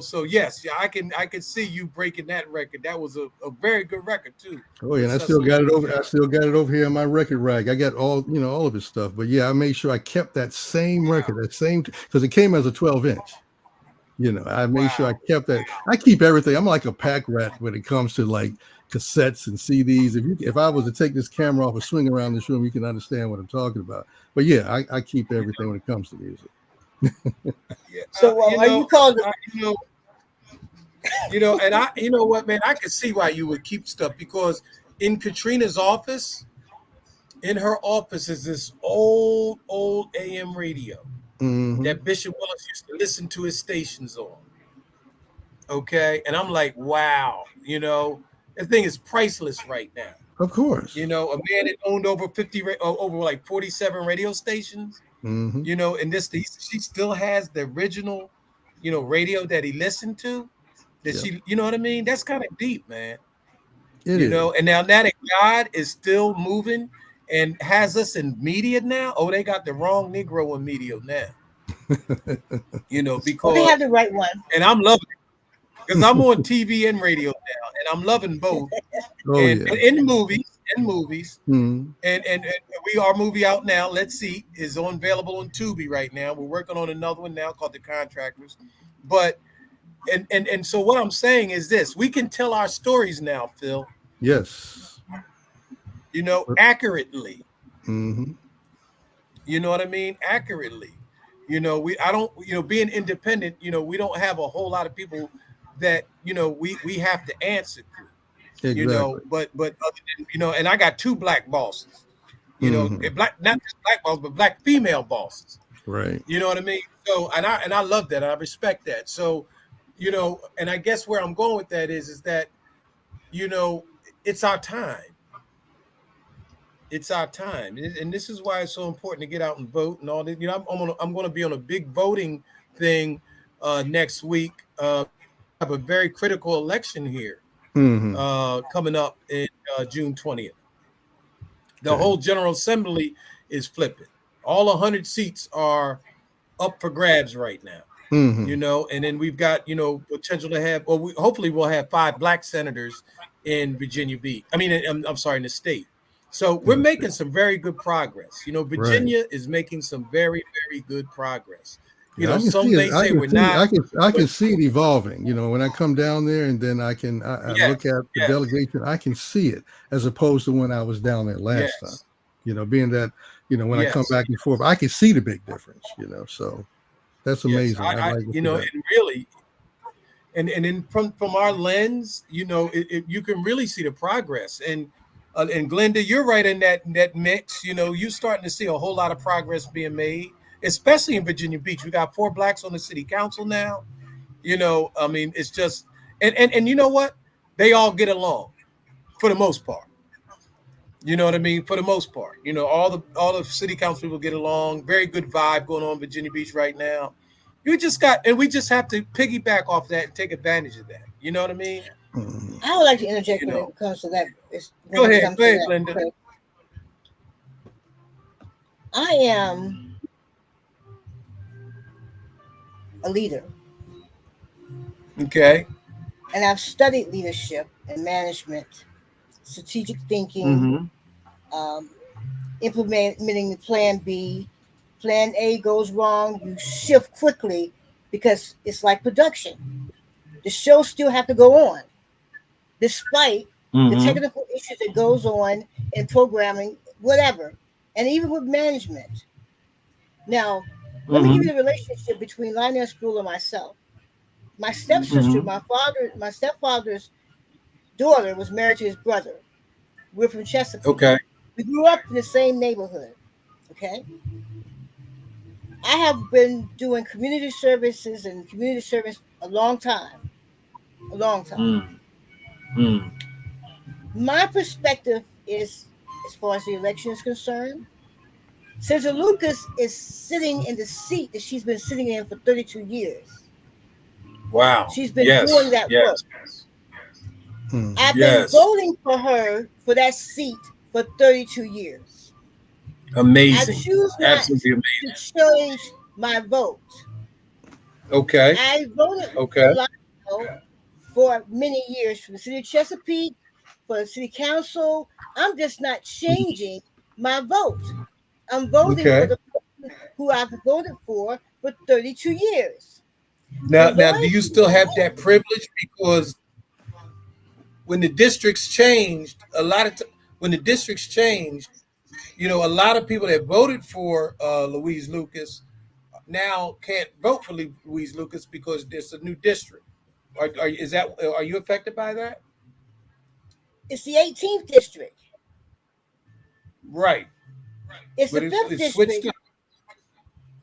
Speaker 1: So yes, yeah, I can see you breaking that record. That was a very good record too
Speaker 2: Oh yeah,
Speaker 1: with
Speaker 2: and I still got
Speaker 1: Cecil
Speaker 2: it over. I
Speaker 1: Louis.
Speaker 2: still got it over here in my record rack. I got all of his stuff. But yeah, I made sure I kept that same record, that same because it came as a 12 inch. I made sure I
Speaker 1: Wow.
Speaker 2: kept that. I keep everything. I'm like a pack rat when it comes to like cassettes and CDs. If I was to take this camera off and swing around this room, you can understand what I'm talking about. But yeah, I keep everything when it comes to music.
Speaker 1: Yeah.
Speaker 3: So, are you called?
Speaker 1: I, and you know what, man, I could see why you would keep stuff because in Katrina's office, in her office is this old AM radio
Speaker 2: Hmm.
Speaker 1: that Bishop Willis used to listen to his stations on. Okay. And I'm like, wow, that thing is priceless right now.
Speaker 2: Of course.
Speaker 1: A man that owned over 50, over like 47 radio stations,
Speaker 2: Hmm.
Speaker 1: and she still has the original, radio that he listened to. That
Speaker 2: Yep.
Speaker 1: you know what I mean? That's kind of deep, man.
Speaker 2: It is.
Speaker 1: And now that God is still moving and has us in media now, oh, they got the wrong Negro in media now.
Speaker 3: Oh, they have
Speaker 1: Because
Speaker 3: the right one.
Speaker 1: and I'm loving it because I'm on TV and radio now, and I'm loving both.
Speaker 2: Oh
Speaker 1: And,
Speaker 2: yeah.
Speaker 1: and in movies,
Speaker 2: Hmm.
Speaker 1: and we our movie out now. Let's see, is on available on Tubi right now. We're working on another one now called The Contractors, but and so what I'm saying is this: we can tell our stories now, Phil.
Speaker 2: Yes.
Speaker 1: Accurately.
Speaker 2: Hmm.
Speaker 1: You know what I mean? Accurately. I don't, being independent, we don't have a whole lot of people that, we have to answer to,
Speaker 2: Exactly.
Speaker 1: but other than, and I got two black bosses,
Speaker 2: Hmm.
Speaker 1: black, not just black bosses, but black female bosses.
Speaker 2: Right.
Speaker 1: You know what I mean? So, and I love that. I respect that. So, and I guess where I'm going with that is that, you know, it's our time. It's our time, and this is why it's so important to get out and vote and all that. I'm gonna be on a big voting thing next week because we have a very critical election here
Speaker 2: Hmm.
Speaker 1: coming up in June 20th. The
Speaker 2: Okay.
Speaker 1: whole General Assembly is flipping. All 100 seats are up for grabs right now.
Speaker 2: Hmm.
Speaker 1: And then we've got potential to have, well, hopefully we'll have 5 black senators in Virginia Beach. I mean, I'm sorry, in the state. So we're making some very good progress.
Speaker 2: Right.
Speaker 1: Virginia is making some very, very good progress.
Speaker 2: Yeah, I can see
Speaker 1: Some
Speaker 2: it.
Speaker 1: may
Speaker 2: I
Speaker 1: say
Speaker 2: can
Speaker 1: we're
Speaker 2: see.
Speaker 1: not,
Speaker 2: I can
Speaker 1: but
Speaker 2: see it evolving. When I come down there, and then I look
Speaker 1: yes,
Speaker 2: at the
Speaker 1: yes,
Speaker 2: delegation. I can see it as opposed to when I was down there last time.
Speaker 1: yes,
Speaker 2: Being that when I come
Speaker 1: yes,
Speaker 2: back and forth, I can see the big difference. So that's
Speaker 1: yes.
Speaker 2: amazing. I like to see that.
Speaker 1: And really, and then from our lens, you can really see the progress. And Glenda, you're right in that mix. You're starting to see a whole lot of progress being made, especially in Virginia Beach. We got 4 blacks on the city council now. I mean, it's just and you know what? They all get along for the most part. You know what I mean? For the most part, all the city council people get along. Very good vibe going on in Virginia Beach right now. We just have to piggyback off that and take advantage of that. You know what I mean?
Speaker 2: Mhm.
Speaker 3: I would like to interject
Speaker 1: You
Speaker 3: when
Speaker 1: know.
Speaker 3: it comes to that. When
Speaker 1: Go
Speaker 3: it
Speaker 1: ahead,
Speaker 3: comes
Speaker 1: go
Speaker 3: to
Speaker 1: ahead,
Speaker 3: that,
Speaker 1: Glenda.
Speaker 3: because I am a leader,
Speaker 1: Okay.
Speaker 3: and I've studied leadership and management, strategic thinking,
Speaker 1: Mm-hmm.
Speaker 3: um, implementing the Plan B. Plan A goes wrong, you shift quickly because it's like production. The show still have to go on, despite the
Speaker 1: Mm-hmm.
Speaker 3: technical issues that goes on in programming, whatever, and even with management. Now, let me give
Speaker 1: Mm-hmm.
Speaker 3: you the relationship between Lionel School and myself. My stepsister,
Speaker 1: Mm-hmm.
Speaker 3: my stepfather's daughter was married to his brother. We're from Chesapeake.
Speaker 1: Okay.
Speaker 3: We grew up in the same neighborhood. Okay. I have been doing community services and community service a long time. A long time.
Speaker 1: Mm. Mm.
Speaker 3: My perspective is, as far as the election is concerned, Senator Lucas is sitting in the seat that she's been sitting in for 32 years.
Speaker 1: Wow.
Speaker 3: She's been doing
Speaker 1: Yes.
Speaker 3: that work.
Speaker 1: Yes.
Speaker 2: Mhm.
Speaker 3: I've been
Speaker 1: Yes.
Speaker 3: voting for her for that seat for 32 years. I
Speaker 1: Amazing.
Speaker 3: choose not
Speaker 1: Absolutely
Speaker 3: to
Speaker 1: amazing.
Speaker 3: change my vote.
Speaker 1: Okay.
Speaker 3: I voted
Speaker 1: Okay.
Speaker 3: for Lionel for many years for the city of Chesapeake, for the city council. I'm just not changing my vote. I'm voting for
Speaker 1: Okay.
Speaker 3: the person who I've voted for 32 years. The
Speaker 1: Now, do you
Speaker 3: loyalty
Speaker 1: still
Speaker 3: I
Speaker 1: have
Speaker 3: have,
Speaker 1: that privilege? Because when the districts changed, when the districts changed, a lot of people that voted for Louise Lucas now can't vote for Louise Lucas because there's a new district. Are you affected by that?
Speaker 3: it's the 18th district.
Speaker 1: Right,
Speaker 3: It's the
Speaker 1: but
Speaker 3: fifth
Speaker 1: it's switched
Speaker 3: district.
Speaker 1: up.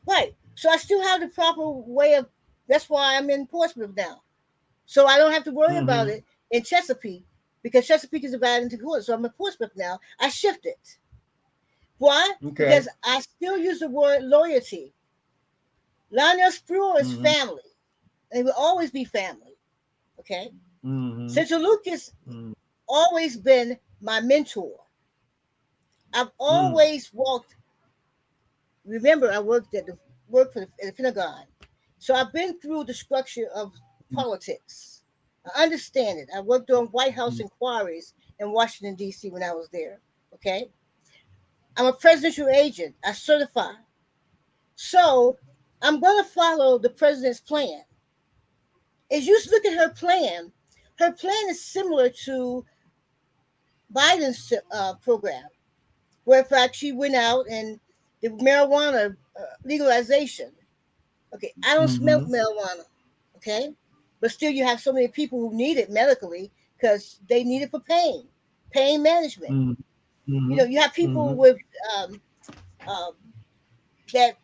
Speaker 3: Right. So I still have the proper way of, that's why I'm in Portsmouth now. So I don't have to worry about
Speaker 1: Mm-hmm.
Speaker 3: it in Chesapeake because Chesapeake is divided into courts. So I'm in Portsmouth now. I shifted. Why?
Speaker 1: Okay.
Speaker 3: Because I still use the word loyalty. Lionel Spruill is
Speaker 1: Mm-hmm.
Speaker 3: family, and it will always be family. Okay.
Speaker 1: Mm-hmm.
Speaker 3: Central Lucas always been my mentor. I've
Speaker 1: Mm-hmm.
Speaker 3: always walked. Remember, I worked for the Pentagon, so I've been through the structure of politics. I understand it. I worked on White House inquiries in Washington D.C. when I was there. Okay, I'm a presidential agent. I certify. So I'm going to follow the president's plan. As you look at her plan is similar to Biden's program, where in fact she went out and the marijuana legalization. Okay, I don't smoke
Speaker 1: Mm-hmm.
Speaker 3: marijuana. Okay, but still, you have so many people who need it medically because they need it for pain management.
Speaker 1: Mm-hmm.
Speaker 3: You have people
Speaker 1: Mm-hmm.
Speaker 3: with um, uh, that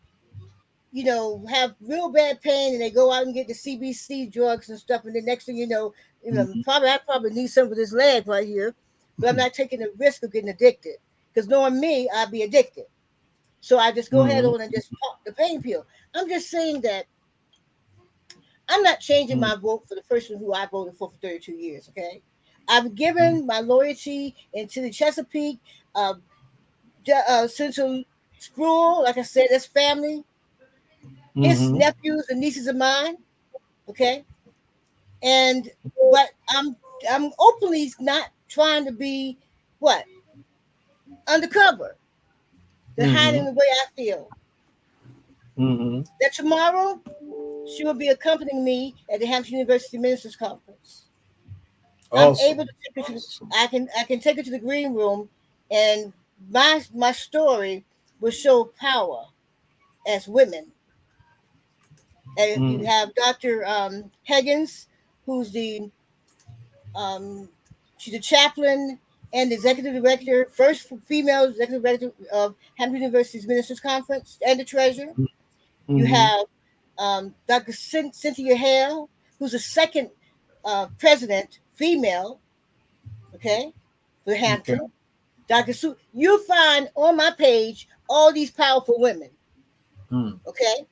Speaker 3: have real bad pain and they go out and get the CBC drugs and stuff, and the next thing
Speaker 1: Mm-hmm.
Speaker 3: probably I probably need some for this leg right here, but I'm not taking the risk of getting addicted because knowing me, I'd be addicted. So I just go ahead
Speaker 1: Mm-hmm.
Speaker 3: on and just pop the pain pill. I'm just saying that I'm not changing my vote for the person who I voted for 32 years. Okay, I've given my loyalty into the Chesapeake, uh, Central School. Like I said, that's family. His
Speaker 1: Mm-hmm.
Speaker 3: nephews and nieces of mine. Okay, and but I'm openly not trying to be what undercover. They're hiding
Speaker 1: Mm-hmm.
Speaker 3: the way I feel.
Speaker 1: Mm-hmm.
Speaker 3: That tomorrow she will be accompanying me at the Hampshire University Ministers Conference. I'm
Speaker 1: Awesome.
Speaker 3: able to take her to the,
Speaker 1: Awesome.
Speaker 3: I can take her to the green room, and my story will show power as women. And you
Speaker 1: Mm-hmm.
Speaker 3: have Dr. Higgins, who's the she's a chaplain and the executive director, first female executive director of Hampton University's Ministers Conference, and the treasurer. You
Speaker 1: Mm-hmm.
Speaker 3: have Dr. Cynthia Hale, who's the second president female, okay, for
Speaker 1: Okay.
Speaker 3: Hampton. Dr. Sue, you'll find on my page all these powerful women,
Speaker 1: Mm.
Speaker 3: okay?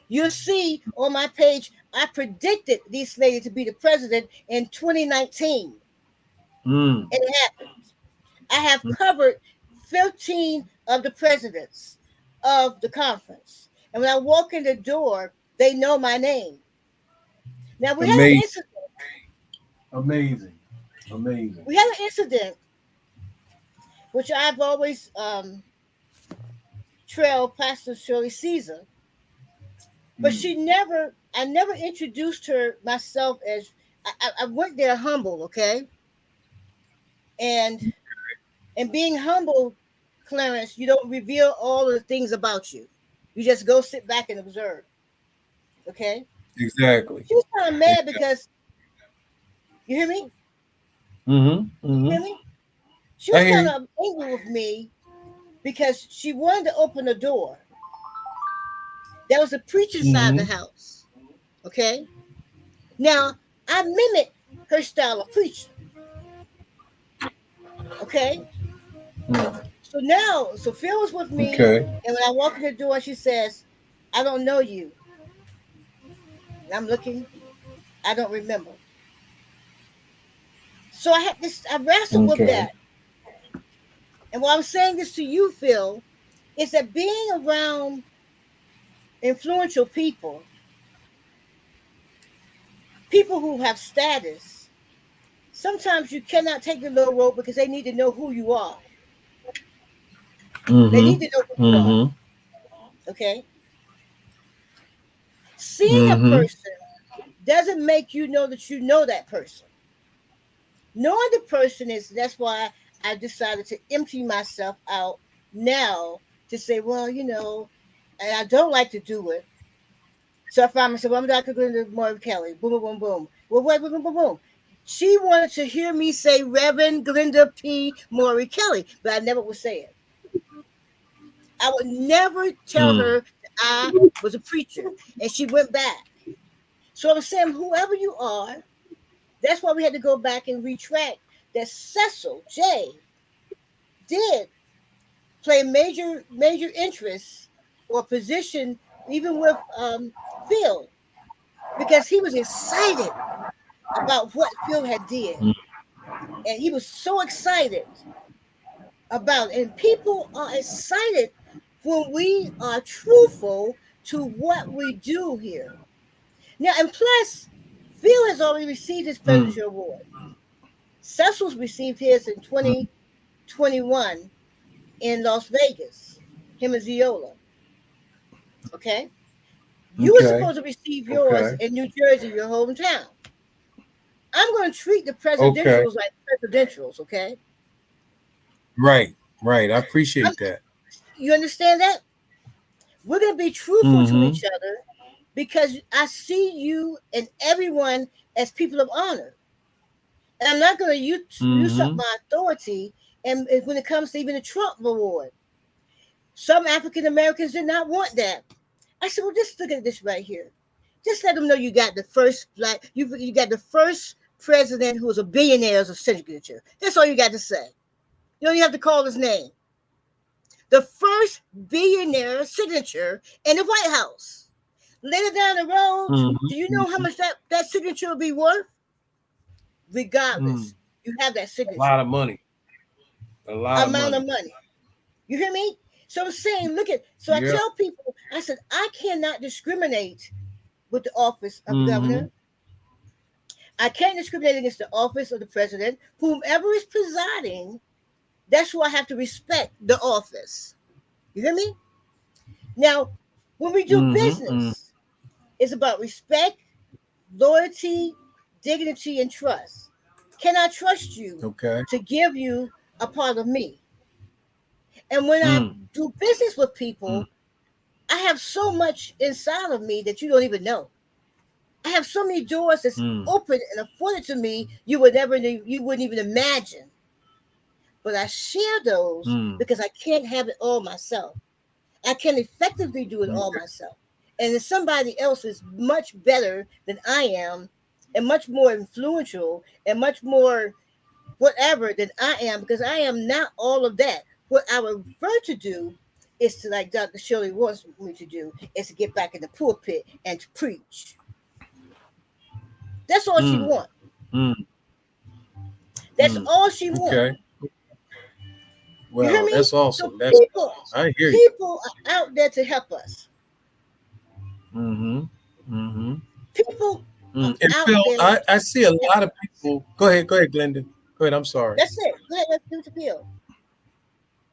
Speaker 3: You'll see on my page, I predicted these ladies to be the president in 2019,
Speaker 1: Mm.
Speaker 3: and it happened. I have covered 15 of the presidents of the conference. And when I walk in the door, they know my name. Now, we had an
Speaker 1: Amazing.
Speaker 3: incident.
Speaker 1: Amazing. Amazing.
Speaker 3: We had an incident, which I've always trailed Pastor Shirley Caesar, but
Speaker 1: Mm.
Speaker 3: I never introduced her myself as, I went there humble, okay? And being humble, Clarence, you don't reveal all of the things about you. You just go sit back and observe, okay?
Speaker 1: Exactly.
Speaker 3: She was kind of mad
Speaker 1: Exactly.
Speaker 3: because, you hear me?
Speaker 1: Mm-hmm.
Speaker 3: You
Speaker 1: Mm-hmm.
Speaker 3: hear me? She
Speaker 1: I
Speaker 3: was
Speaker 1: hear
Speaker 3: kind
Speaker 1: you.
Speaker 3: of angry with me because she wanted to open the door. There was a preaching side of the
Speaker 1: Mm-hmm.
Speaker 3: house. Okay. Now I mimic her style of preaching. Okay.
Speaker 1: Mm.
Speaker 3: So Phil was with me,
Speaker 1: Okay.
Speaker 3: and when I walk in the door, she says, "I don't know you." And I'm looking. I don't remember. So I had this. I wrestled with
Speaker 1: Okay.
Speaker 3: that. And while I'm saying this to you, Phil, is that being around influential people, people who have status, sometimes you cannot take the low road because they need to know who you are. They
Speaker 1: Mm-hmm.
Speaker 3: need to know who you are.
Speaker 1: Mm-hmm.
Speaker 3: Okay. Seeing a
Speaker 1: Mm-hmm.
Speaker 3: person doesn't make you know that you know that person. Knowing the person is that's why I decided to empty myself out now to say, well, and I don't like to do it. So I found myself, I'm Dr. Glenda Moore Kelly. Boom, boom, boom, boom. Well, wait, boom, boom, boom, boom. She wanted to hear me say Reverend Glenda P. Maury Kelly, but I never would say it. I would never tell
Speaker 1: Mm.
Speaker 3: her that I was a preacher. And she went back. So I'm saying, whoever you are, that's why we had to go back and retract that Cecil J did play major interest or position even with Phil because he was excited about what Phil had did,
Speaker 1: Mm.
Speaker 3: and he was so excited about it. And people are excited when we are truthful to what we do here. Now, and plus, Phil has already received his
Speaker 1: Mm.
Speaker 3: Presidential Award. Cecil's received his in
Speaker 1: Mm.
Speaker 3: 2021 in Las Vegas, him and Viola. Okay. You were
Speaker 1: Okay.
Speaker 3: supposed to receive yours
Speaker 1: Okay.
Speaker 3: in New Jersey, your hometown. I'm going to treat the
Speaker 1: Okay.
Speaker 3: presidentials like presidentials, okay?
Speaker 1: Right. Right. I
Speaker 3: I'm,
Speaker 1: appreciate that.
Speaker 3: you understand that? We're going to be truthful to
Speaker 1: Mm-hmm.
Speaker 3: each other because I see you and everyone as people of honor. And I'm not going to use up
Speaker 1: Mm-hmm.
Speaker 3: my authority. And when it comes to even the Trump award, some African Americans did not want that. I said, well, just look at this right here. Just let them know you got the first black, you got the first president who was a billionaire as a signature. That's all you got to say. You don't even have to call his name. The first billionaire signature in the White House. Later down the road, do you know how
Speaker 1: Mm-hmm.
Speaker 3: much that signature will be worth?
Speaker 1: Mm.
Speaker 3: Regardless, you have that
Speaker 1: A lot
Speaker 3: signature
Speaker 1: of money. A lot of
Speaker 3: amount of
Speaker 1: money.
Speaker 3: money. You hear me? So I'm saying, look at. So I
Speaker 1: Yeah.
Speaker 3: tell people, I said I cannot discriminate with the office of the
Speaker 1: Mm-hmm.
Speaker 3: governor. I can't discriminate against the office of the president. Whomever is presiding, that's who I have to respect the office. You hear me? Now, when we do
Speaker 1: Mm-hmm. Mm.
Speaker 3: business, it's about respect, loyalty, dignity, and trust. Can I trust you
Speaker 1: Okay.
Speaker 3: to give you a part of me? And when I
Speaker 1: Mm.
Speaker 3: do business with
Speaker 1: Mm.
Speaker 3: people, I have so much inside of me that you don't even know. I have so many doors that's
Speaker 1: Mm.
Speaker 3: open and afforded to me you wouldn't even imagine. But I share those
Speaker 1: Mm.
Speaker 3: because I can't have it all myself. I can effectively do it all
Speaker 1: Okay.
Speaker 3: myself. And if somebody else is much better than I am, and much more influential, and much more whatever than I am, because I am not all of that. What I would prefer to do is to, like Dr. Shirley wants me to do, is to get back in the pulpit and to preach. That's all she
Speaker 1: Mm.
Speaker 3: wants.
Speaker 1: Mm.
Speaker 3: That's
Speaker 1: Mm.
Speaker 3: all she wants.
Speaker 1: Okay.
Speaker 3: You hear
Speaker 1: Well,
Speaker 3: me?
Speaker 1: that's
Speaker 3: So
Speaker 1: awesome. That's
Speaker 3: people,
Speaker 1: awesome. I hear you.
Speaker 3: people are out there to help us.
Speaker 1: Mm-hmm. Mm-hmm.
Speaker 3: People are
Speaker 1: Mm. And
Speaker 3: out
Speaker 1: Phil,
Speaker 3: there
Speaker 1: I see a
Speaker 3: to help
Speaker 1: lot of
Speaker 3: us.
Speaker 1: people. Go ahead. Go ahead, Glenda. Go ahead. I'm sorry.
Speaker 3: That's it. Go ahead, let's do it to Bill.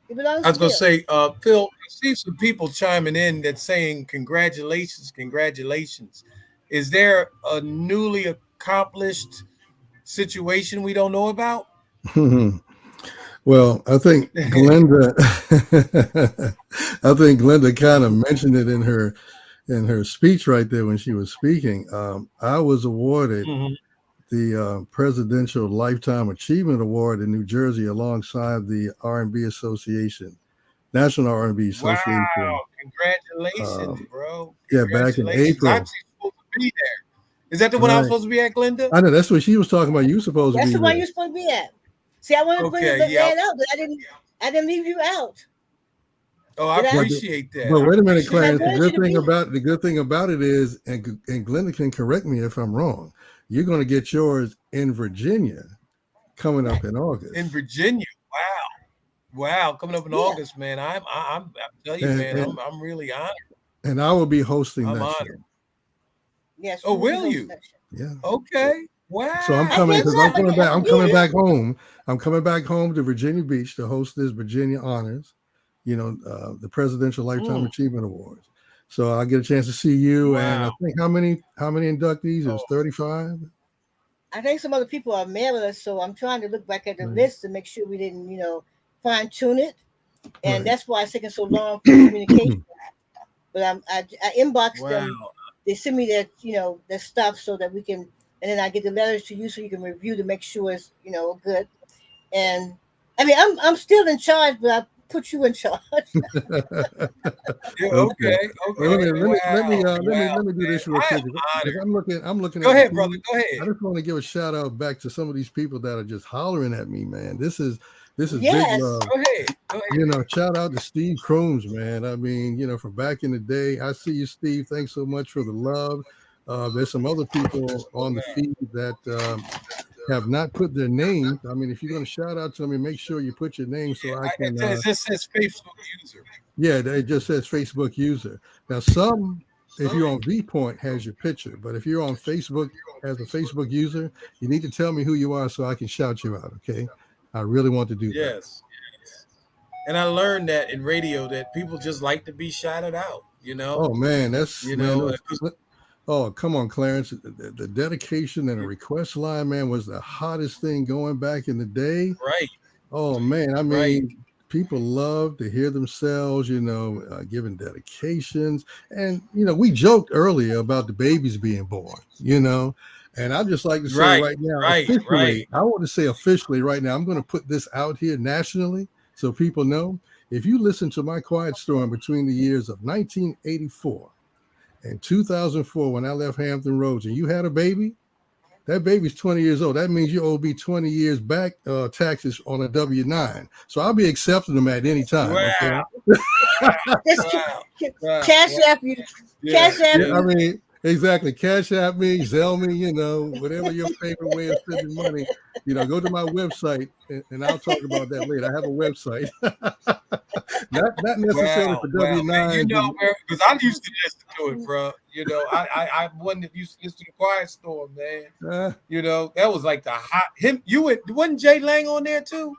Speaker 3: It belongs
Speaker 1: I
Speaker 3: to
Speaker 1: was going to
Speaker 3: Bill.
Speaker 1: say, Phil, I see some people chiming in that saying, congratulations, congratulations. Is there a newly accomplished situation we don't know about?
Speaker 2: Well, I think Glenda, I think Glenda kind of mentioned it in her speech right there when she was speaking. I was awarded
Speaker 1: Hmm.
Speaker 2: the Presidential Lifetime Achievement Award in New Jersey alongside the R&B Association, National R&B
Speaker 1: Wow.
Speaker 2: Association.
Speaker 1: Congratulations,
Speaker 2: Um,
Speaker 1: bro.
Speaker 2: yeah, back in
Speaker 1: Congratulations. I'm
Speaker 2: April.
Speaker 1: actually supposed to be there. Is that the one I was
Speaker 2: Right.
Speaker 1: supposed to be at, Glenda?
Speaker 2: I know that's what she was talking about. You supposed to
Speaker 3: That's
Speaker 2: be
Speaker 3: the one
Speaker 2: there.
Speaker 3: you're supposed to be at. See, I want to bring
Speaker 1: Okay.
Speaker 3: it
Speaker 1: Yeah.
Speaker 3: that out, but I didn't leave you out.
Speaker 1: Oh, I
Speaker 3: Did I?
Speaker 2: But
Speaker 1: appreciate that.
Speaker 2: but
Speaker 1: I
Speaker 2: wait a minute,
Speaker 3: Because I
Speaker 1: appreciate
Speaker 2: Clarence.
Speaker 1: that.
Speaker 3: wanted you to be there.
Speaker 2: The good thing about it is, and Glenda can correct me if I'm wrong. You're going to get yours in Virginia coming up in
Speaker 1: In
Speaker 2: August.
Speaker 1: Virginia. Wow. Wow, coming up in
Speaker 3: Yeah.
Speaker 1: August, man. I tell you,
Speaker 2: and
Speaker 1: man,
Speaker 2: and,
Speaker 1: I'm really honored.
Speaker 2: and I will be hosting
Speaker 1: I'm
Speaker 2: that
Speaker 1: honored.
Speaker 2: show.
Speaker 3: Yes,
Speaker 1: Oh,
Speaker 3: you will be
Speaker 1: will
Speaker 3: hosting
Speaker 1: you?
Speaker 3: that show.
Speaker 2: Yeah.
Speaker 1: Okay.
Speaker 2: So I'm
Speaker 3: I
Speaker 2: coming
Speaker 3: can't
Speaker 1: Wow.
Speaker 2: because
Speaker 3: wait.
Speaker 2: I'm coming back.
Speaker 3: I'll
Speaker 2: I'm
Speaker 3: be
Speaker 2: coming
Speaker 3: here.
Speaker 2: back home. I'm coming back home to Virginia Beach to host this Virginia Honors. The Presidential Lifetime
Speaker 1: Mm,
Speaker 2: Achievement Awards. So I get a chance to see you, and I
Speaker 1: wow.
Speaker 2: think how many inductees? It was
Speaker 1: Oh,
Speaker 2: 35.
Speaker 3: I think some other people are mailing us, so I'm trying to look back at the
Speaker 2: Right.
Speaker 3: list to make sure we didn't, fine tune it. And
Speaker 2: Right.
Speaker 3: that's why it's taking so long for communication. But I inbox them.
Speaker 1: wow.
Speaker 3: They send me their stuff so that we can, and then I get the letters to you so you can review to make sure it's good. And I mean, I'm still in charge, but I put you in charge.
Speaker 1: Yeah,
Speaker 2: Okay.
Speaker 1: okay,
Speaker 2: Well,
Speaker 1: okay. Wow, wow,
Speaker 2: let me do
Speaker 1: man.
Speaker 2: this real
Speaker 1: I am
Speaker 2: quick because
Speaker 1: honored.
Speaker 2: I'm looking
Speaker 1: Go
Speaker 2: at the
Speaker 1: ahead, brother.
Speaker 2: feed.
Speaker 1: Go ahead.
Speaker 2: I just want to give a shout out back to some of these people that are just hollering at me, man. This is big
Speaker 3: Yes,
Speaker 2: love.
Speaker 1: Go ahead. Go ahead.
Speaker 2: Shout out to Steve Crooms, man. I mean, from back in the day. I see you, Steve. Thanks so much for the love. There's some other people on the feed that have not put their names. I mean, if you're going to shout out to me, make sure you put your name so I can.
Speaker 1: It just says Facebook user.
Speaker 2: Yeah, it just says Facebook user. Now, some, if you're on Vpoint, has your picture, but if you're on Facebook as a Facebook user, you need to tell me who you are so I can shout you out. Okay, I really want to do that.
Speaker 1: Yes. And I learned that in radio that people just like to be shouted out.
Speaker 2: Oh man, that's
Speaker 1: You
Speaker 2: man.
Speaker 1: know.
Speaker 2: Those, oh, come on, Clarence. The dedication and the request line, man, was the hottest thing going back in the day.
Speaker 1: Right.
Speaker 2: Oh man, I
Speaker 1: Right.
Speaker 2: mean, people love to hear themselves, giving dedications, and we joked earlier about the babies being born, and I just like to say
Speaker 1: Right.
Speaker 2: right now,
Speaker 1: Right. Right.
Speaker 2: officially, I want to say officially right now, I'm going to put this out here nationally so people know. If you listen to my Quiet Storm between the years of 1984 and 2004, when I left Hampton Roads, and you had a baby, that baby's 20 years old. That means you owe me 20 years back taxes on a W-9. So I'll be accepting them at any time. Okay.
Speaker 1: Wow.
Speaker 3: just
Speaker 1: Wow. Wow.
Speaker 3: cash
Speaker 1: Wow.
Speaker 3: app you,
Speaker 1: Yeah.
Speaker 3: cash app
Speaker 2: Yeah,
Speaker 1: Yeah.
Speaker 2: I
Speaker 3: you.
Speaker 2: mean, exactly. Cash app me, Zelle me, whatever your favorite way of sending money. Go to my website and I'll talk about that later. I have a website. not necessarily
Speaker 1: Wow.
Speaker 2: for
Speaker 1: Wow. Man,
Speaker 2: W-9s.
Speaker 1: because I used to listen to it, bro. I one that used to listen to the Quiet Storm, man.
Speaker 2: Uh,
Speaker 1: That was like the hot him. Wasn't Jay Lang on there too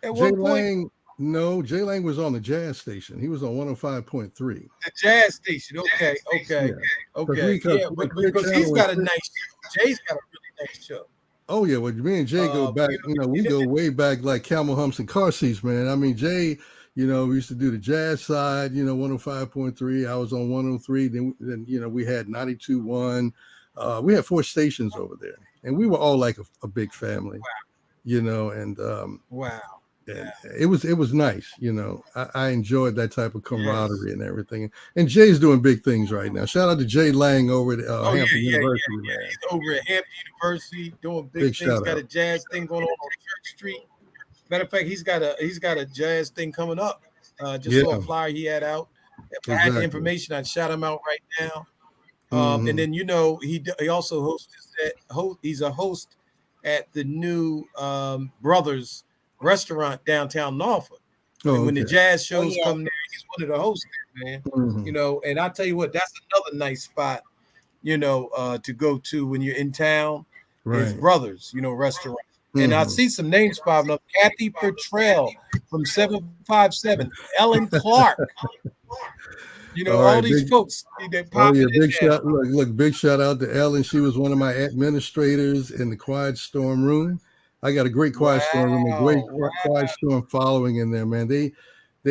Speaker 1: at
Speaker 2: Jay
Speaker 1: one point?
Speaker 2: Lang, no, Jay Lang was on the jazz station. He was on 105.3.
Speaker 1: The jazz station. Okay,
Speaker 2: Yeah.
Speaker 1: okay,
Speaker 2: Because
Speaker 1: okay. Yeah,
Speaker 2: we
Speaker 1: but
Speaker 2: had Clear
Speaker 1: because he's
Speaker 2: Channel and
Speaker 1: got a
Speaker 2: Clear.
Speaker 1: nice show. Jay's got a really nice show.
Speaker 2: Oh yeah, well, me and Jay go back.
Speaker 1: You
Speaker 2: We
Speaker 1: know,
Speaker 2: go way back like camel humps and car seats, man. I mean, Jay, we used to do the jazz side, 105.3. I was on 103. Then we had 92.1. We had four stations over there, and we were all like a big family, and
Speaker 1: wow.
Speaker 2: and
Speaker 1: Wow.
Speaker 2: it was nice. I enjoyed that type of
Speaker 1: Yes.
Speaker 2: camaraderie and everything. And Jay's doing big things right now. Shout out to Jay Lang over at
Speaker 1: Oh yeah,
Speaker 2: Hampton
Speaker 1: yeah, yeah,
Speaker 2: University,
Speaker 1: yeah.
Speaker 2: man.
Speaker 1: He's over at Hampton University doing big
Speaker 2: Big
Speaker 1: things.
Speaker 2: shout
Speaker 1: Got
Speaker 2: out.
Speaker 1: a jazz thing going on Church Street. Matter of fact, he's got a jazz thing coming up. Just
Speaker 2: Yeah,
Speaker 1: saw a flyer he had out. If I had the
Speaker 2: exactly.
Speaker 1: information, I'd shout him out right now. And
Speaker 2: Hmm.
Speaker 1: then he also he's a host at the new Brothers restaurant downtown Norfolk.
Speaker 2: Oh,
Speaker 1: And when the
Speaker 2: okay.
Speaker 1: jazz
Speaker 3: Oh
Speaker 1: shows
Speaker 3: yeah.
Speaker 1: come there, he's one of the hosts there, man.
Speaker 2: Hmm.
Speaker 1: And I tell you what, that's another nice spot, to go to when you're in town is
Speaker 2: Right.
Speaker 1: Brothers, restaurant. And I
Speaker 2: Hmm.
Speaker 1: see some names popping up. Kathy Purtrell from 757, Ellen Clark,
Speaker 2: All
Speaker 1: all
Speaker 2: right,
Speaker 1: these
Speaker 2: big.
Speaker 1: folks, they're
Speaker 2: Oh
Speaker 1: popping
Speaker 2: yeah,
Speaker 1: in
Speaker 2: big
Speaker 1: now.
Speaker 2: shout. Look, big shout out to Ellen. She was one of my administrators in the Quiet Storm room. I got a great Quiet Storm room, a great
Speaker 1: Wow. Wow.
Speaker 2: Quiet Storm following in there, man. They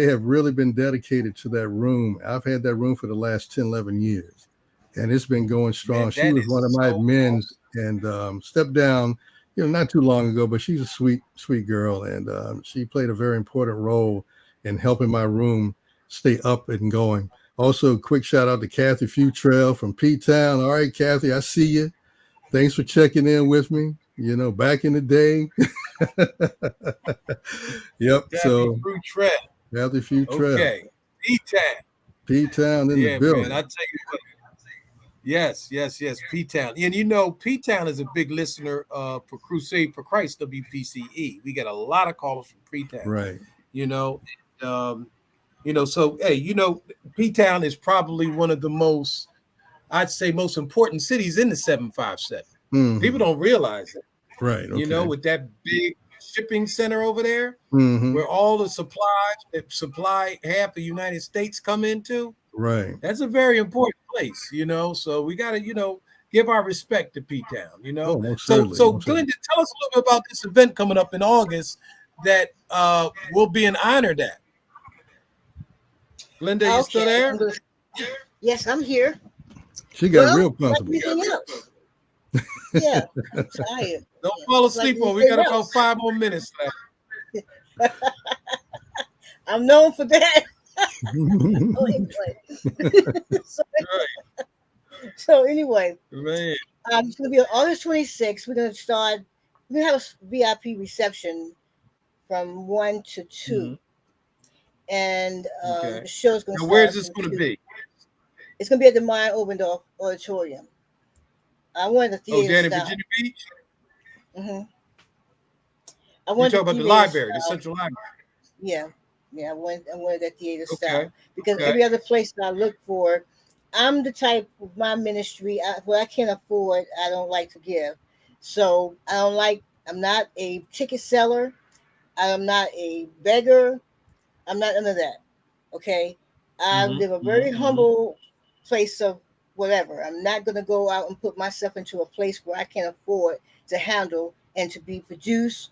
Speaker 2: have really been dedicated to that room. I've had that room for the last 10, 11 years, and it's been going strong.
Speaker 1: Man,
Speaker 2: She
Speaker 1: that
Speaker 2: was one of
Speaker 1: is
Speaker 2: my
Speaker 1: so
Speaker 2: admins
Speaker 1: awesome.
Speaker 2: and stepped down, not too long ago, but she's a sweet, sweet girl, and she played a very important role in helping my room stay up and going. Also, quick shout out to Kathy Futrell from P Town. All right, Kathy, I see you. Thanks for checking in with me. Back in the day. Yep.
Speaker 1: Kathy
Speaker 2: So
Speaker 1: Fruit Trail.
Speaker 2: Kathy Futrell,
Speaker 1: Okay. E-Town.
Speaker 2: P Town in the
Speaker 1: Yeah, man. I
Speaker 2: building.
Speaker 1: tell you what. Yes, yes, yes. P-Town. And P-Town is a big listener for Crusade for Christ, WPCE. We get a lot of callers from P-Town.
Speaker 2: Right.
Speaker 1: you know. So hey, P Town is probably one of the most, I'd say, most important cities in the 757. People
Speaker 2: Hmm.
Speaker 1: don't realize it,
Speaker 2: Right. Okay.
Speaker 1: with that big shipping center over there
Speaker 2: Hmm.
Speaker 1: where all the supplies that supply half the United States come into.
Speaker 2: Right.
Speaker 1: That's a very important place, So we got to, give our respect to P Town,
Speaker 2: Oh, most
Speaker 1: So,
Speaker 2: certainly.
Speaker 1: so
Speaker 2: Most certainly.
Speaker 1: Glenda, tell us a little bit about this event coming up in August that will be an honor that. Glenda, you still
Speaker 3: Okay,
Speaker 1: there?
Speaker 3: yes, I'm here.
Speaker 2: She got
Speaker 3: Well,
Speaker 2: real
Speaker 3: like
Speaker 2: comfortable.
Speaker 3: anything else. Yeah, I'm tired.
Speaker 1: Don't
Speaker 3: Yeah,
Speaker 1: fall
Speaker 3: just like
Speaker 1: asleep on. We
Speaker 3: anything
Speaker 1: got about
Speaker 3: else.
Speaker 1: 5 more minutes left.
Speaker 3: I'm known for that. So so,
Speaker 1: Right,
Speaker 3: so anyway,
Speaker 1: man.
Speaker 3: it's gonna be on August 26th. We're gonna start. We're gonna have a VIP reception from 1 to 2,
Speaker 1: Mhm.
Speaker 3: and
Speaker 1: Okay.
Speaker 3: the show is gonna
Speaker 1: Now,
Speaker 3: start
Speaker 1: where's
Speaker 3: us
Speaker 1: this
Speaker 3: from
Speaker 1: going to
Speaker 3: 2.
Speaker 1: be?
Speaker 3: It's gonna be at the Meyer Obendorf Auditorium. I wanted the
Speaker 1: Oh,
Speaker 3: theater
Speaker 1: down in
Speaker 3: style.
Speaker 1: Virginia Beach.
Speaker 3: hmm I
Speaker 1: You
Speaker 3: wanted
Speaker 1: talk
Speaker 3: the
Speaker 1: about the
Speaker 3: theater
Speaker 1: library, the
Speaker 3: style.
Speaker 1: Central Library.
Speaker 3: Yeah, yeah. I wanted that theater
Speaker 1: Okay.
Speaker 3: style because
Speaker 1: Okay.
Speaker 3: every other place that I look for, I'm the type of my ministry. What I can't afford, I don't like to give. So I don't like. I'm not a ticket seller. I'm not a beggar. I'm not none of that. Okay. I
Speaker 1: Mm-hmm.
Speaker 3: live a very
Speaker 1: Mm-hmm.
Speaker 3: humble place of whatever. I'm not going to go out and put myself into a place where I can't afford to handle and to be produce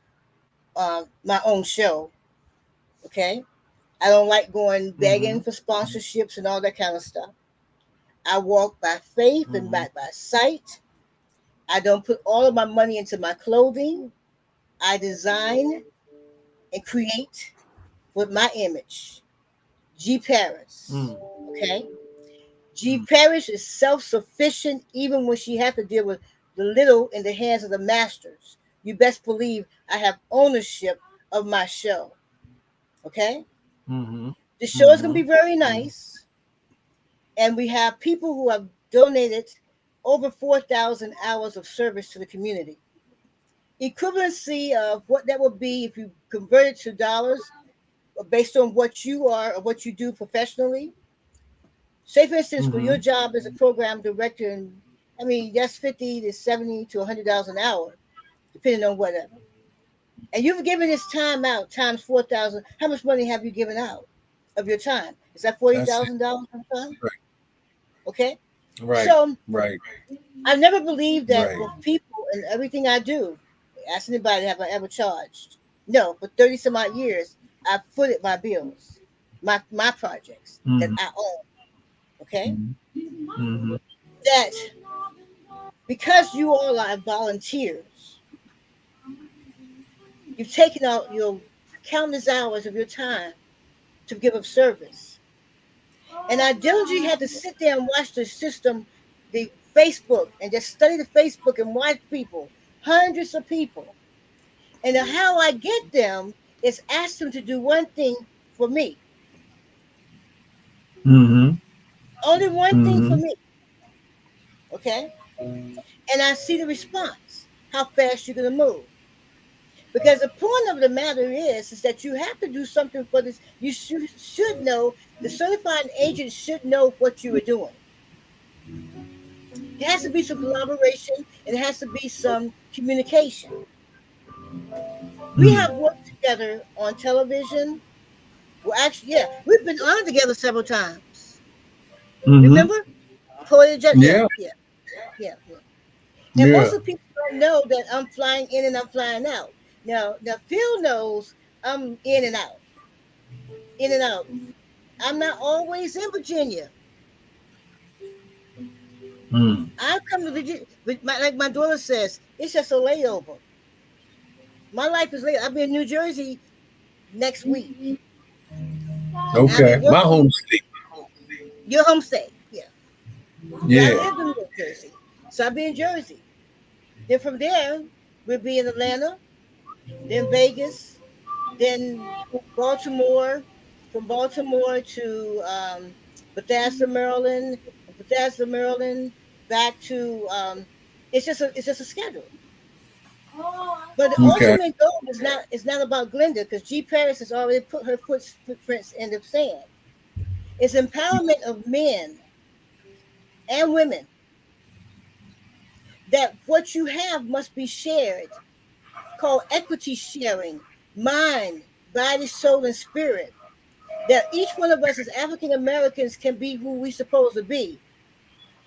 Speaker 3: my own show. Okay. I don't like going
Speaker 1: Mm-hmm.
Speaker 3: begging for sponsorships and all that kind of stuff. I walk by faith and
Speaker 1: Mm-hmm.
Speaker 3: by sight. I don't put all of my money into my clothing. I design and create with my image. G. Paris. Okay. G.
Speaker 1: Mm-hmm.
Speaker 3: Parrish is self sufficient even when she has to deal with the little in the hands of the masters. You best believe I have ownership of my show. Okay?
Speaker 1: Mm-hmm.
Speaker 3: The show is going to
Speaker 1: Mm-hmm.
Speaker 3: be very
Speaker 1: Mm-hmm.
Speaker 3: nice. And we have people who have donated over 4,000 hours of service to the community. Equivalency of what that would be if you convert it to dollars based on what you are or what you do professionally. Say, for instance, for
Speaker 1: Mm-hmm.
Speaker 3: your job as a program director, and I mean, that's 50 to 70 to $100 an hour, depending on whatever. And you've given this time out times 4,000. How much money have you given out of your time? Is that
Speaker 1: That's it.
Speaker 3: $40,000 of time?
Speaker 1: Right.
Speaker 3: Okay.
Speaker 1: Right.
Speaker 3: So
Speaker 1: Right.
Speaker 3: I've never believed that
Speaker 1: Right.
Speaker 3: with people and everything I do, ask anybody, have I ever charged? No, for 30 some odd years, I've footed my bills, my projects that
Speaker 1: Mm-hmm.
Speaker 3: I own. Okay.
Speaker 1: Mm-hmm.
Speaker 3: That because you all are volunteers, you've taken out your countless hours of your time to give of service. And I diligently had to sit there and watch the system, the Facebook, and just study the Facebook and watch people, hundreds of people. And how I get them is ask them to do one thing for me,
Speaker 1: Mm-hmm.
Speaker 3: only one thing for
Speaker 1: Mm-hmm.
Speaker 3: me. Okay. And I see the response, how fast you're going to move. Because the point of the matter is that you have to do something for this. You should know, the certified agent should know what you are doing. It has to be some collaboration and it has to be some communication. We have worked together on television. Well, actually, yeah, we've been on together several times.
Speaker 1: Mm-hmm.
Speaker 3: Remember? Poet yeah,
Speaker 1: Yeah.
Speaker 3: yeah, yeah, yeah. And
Speaker 1: Yeah.
Speaker 3: most of the people don't know that I'm flying in and I'm flying out. Now Phil knows I'm in and out, in and out. I'm not always in Virginia.
Speaker 1: Mm.
Speaker 3: I come to Virginia, but like my daughter says, it's just a layover. My life is late. I'll be in New Jersey next week. I'll be
Speaker 1: Okay. My
Speaker 3: working
Speaker 1: home state.
Speaker 3: your home state. Yeah. But I
Speaker 1: Yeah.
Speaker 3: lived in New Jersey. So I'll be in Jersey. Then from there, we'll be in Atlanta, then Vegas, then Baltimore, from Baltimore to Bethesda, Maryland, from Bethesda, Maryland, back to it's just a schedule. But the
Speaker 1: Okay.
Speaker 3: ultimate goal is not about Glenda because G. Paris has already put her footprints in the sand. It's empowerment of men and women that what you have must be shared, called equity sharing, mind, body, soul, and spirit. That each one of us as African Americans can be who we supposed to be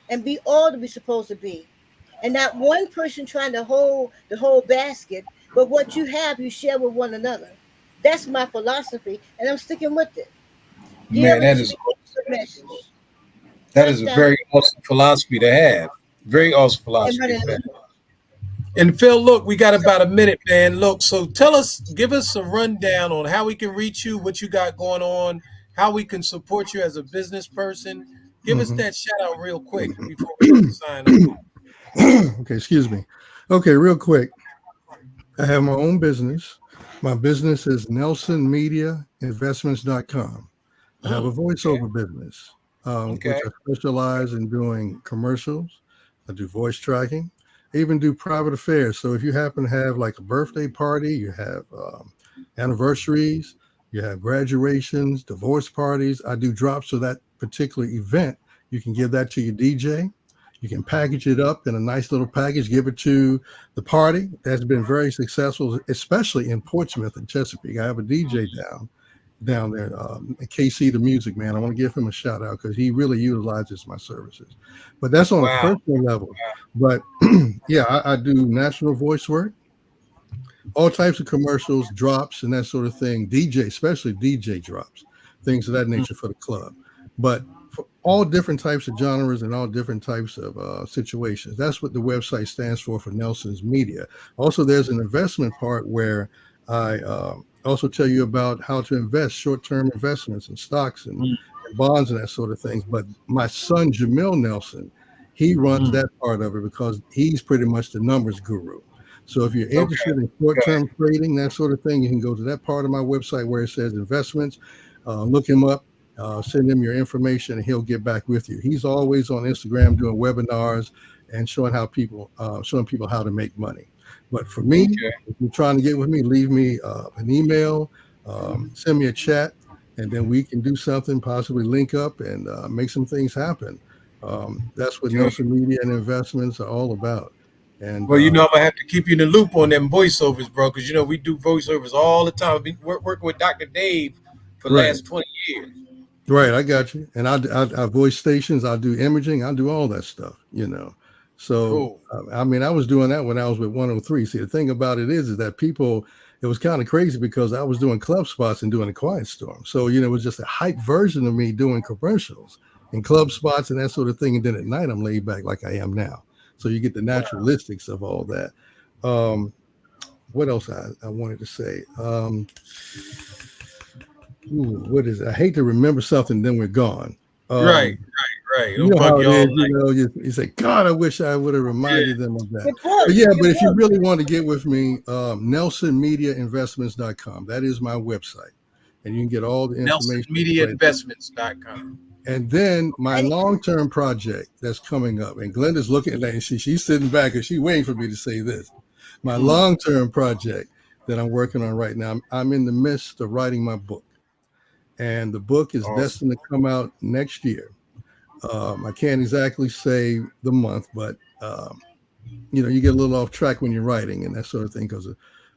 Speaker 3: and be all that we supposed to be. And not one person trying to hold the whole basket, but what you have, you share with one another. That's my philosophy, and I'm sticking with it. Dear
Speaker 1: Man,
Speaker 3: Richie, good message.
Speaker 1: that is a
Speaker 3: Touchdown
Speaker 1: very awesome philosophy to have. Very awesome
Speaker 3: and
Speaker 1: philosophy
Speaker 3: running
Speaker 1: to
Speaker 3: the
Speaker 1: have.
Speaker 3: middle.
Speaker 1: And Phil, look, we got about a minute, man. Look, so tell us, give us a rundown on how we can reach you, what you got going on, how we can support you as a business person. Give us
Speaker 2: Mhm.
Speaker 1: that shout out real quick before we sign off.
Speaker 2: Okay, excuse me. Okay, real quick. I have my own business. My business is nelsonmediainvestments.com. I have a
Speaker 1: Okay.
Speaker 2: voiceover business,
Speaker 1: Okay.
Speaker 2: which I specialize in doing commercials. I do voice tracking. I even do private affairs. So if you happen to have like a birthday party, you have anniversaries, you have graduations, divorce parties, I do drops for that particular event. You can give that to your DJ. You can package it up in a nice little package, give it to the party. That's been very successful, especially in Portsmouth and Chesapeake. I have a DJ down there, KC the Music Man. I want to give him a shout out because he really utilizes my services. But that's on a
Speaker 1: Wow.
Speaker 2: personal level. But yeah, I do national voice work, all types of commercials, drops, and that sort of thing. DJ, especially DJ drops, things of that
Speaker 1: Mm,
Speaker 2: nature for the club. But for all different types of genres and all different types of situations. That's what the website stands for Nelson's Media. Also, there's an investment part where I also tell you about how to invest short-term investments in stocks
Speaker 1: mm,
Speaker 2: and bonds and that sort of things. But my son, Jamil Nelson, he runs
Speaker 1: mm.
Speaker 2: that part of it because he's pretty much the numbers guru. So if you're
Speaker 1: Okay.
Speaker 2: interested in short-term trading, that sort of thing, you can go to that part of my website where it says investments. Look him up, send him your information, and he'll get back with you. He's always on Instagram doing webinars and showing people how to make money. But for me,
Speaker 1: Okay.
Speaker 2: if you're trying to get with me, leave me an email, send me a chat, and then we can do something, possibly link up and make some things happen. That's what
Speaker 1: Good.
Speaker 2: Nelson Media and Investments are all about. And
Speaker 1: Well, I'm gonna have to keep you in the loop on them voiceovers, bro, because we do voiceovers all the time. I've been working with Dr. Dave for the
Speaker 2: right,
Speaker 1: last 20 years.
Speaker 2: right, I got you. And I voice stations, I do imaging, I do all that stuff. So
Speaker 1: Cool.
Speaker 2: I mean, I was doing that when I was with 103. See, the thing about it is that people, it was kind of crazy because I was doing club spots and doing a quiet storm. So it was just a hype version of me doing commercials and club spots and that sort of thing. And then at night, I'm laid back like I am now. So you get the naturalistics of all that. Um, what else I wanted to say? What is it? I hate to remember something, then we're gone.
Speaker 1: Right,
Speaker 2: Um,
Speaker 1: right.
Speaker 2: you
Speaker 1: Don't
Speaker 2: know
Speaker 1: bug
Speaker 2: how it
Speaker 1: you all
Speaker 2: is,
Speaker 1: night.
Speaker 2: you say, God, I wish I would have
Speaker 1: Yeah.
Speaker 2: reminded them of that.
Speaker 3: Your book,
Speaker 2: But yeah,
Speaker 3: your
Speaker 2: but if you
Speaker 3: book.
Speaker 2: really want to get with me, NelsonMediaInvestments.com. That is my website. And you can get all the information right there.
Speaker 1: NelsonMediaInvestments.com.
Speaker 2: And then my
Speaker 3: And
Speaker 2: long-term project that's coming up, and Glenda's looking at that, and she's sitting back and she's waiting for me to say this. My
Speaker 1: Mm,
Speaker 2: long-term project that I'm working on right now, I'm in the midst of writing my book. And the book is
Speaker 1: awesome.
Speaker 2: destined to come out next year. I can't exactly say the month, but you get a little off track when you're writing and that sort of thing because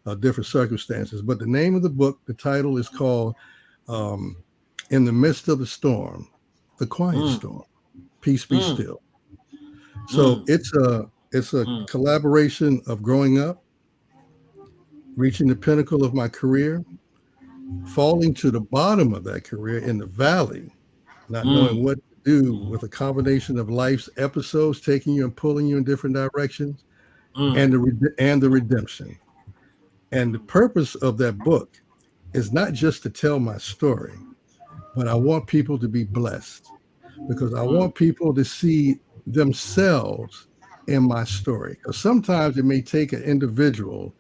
Speaker 2: of different circumstances. But the name of the book, the title is called um, "In the Midst of the Storm, the Quiet
Speaker 1: Mm,
Speaker 2: Storm, Peace Be
Speaker 1: mm,
Speaker 2: Still." So
Speaker 1: mm,
Speaker 2: it's a
Speaker 1: mm,
Speaker 2: collaboration of growing up, reaching the pinnacle of my career, falling to the bottom of that career in the valley, not knowing
Speaker 1: mm,
Speaker 2: what to do with a combination of life's episodes taking you and pulling you in different directions,
Speaker 1: mm,
Speaker 2: and the redemption. And the purpose of that book is not just to tell my story, but I want people to be blessed because I
Speaker 1: mm,
Speaker 2: want people to see themselves in my story. Because sometimes it may take an individual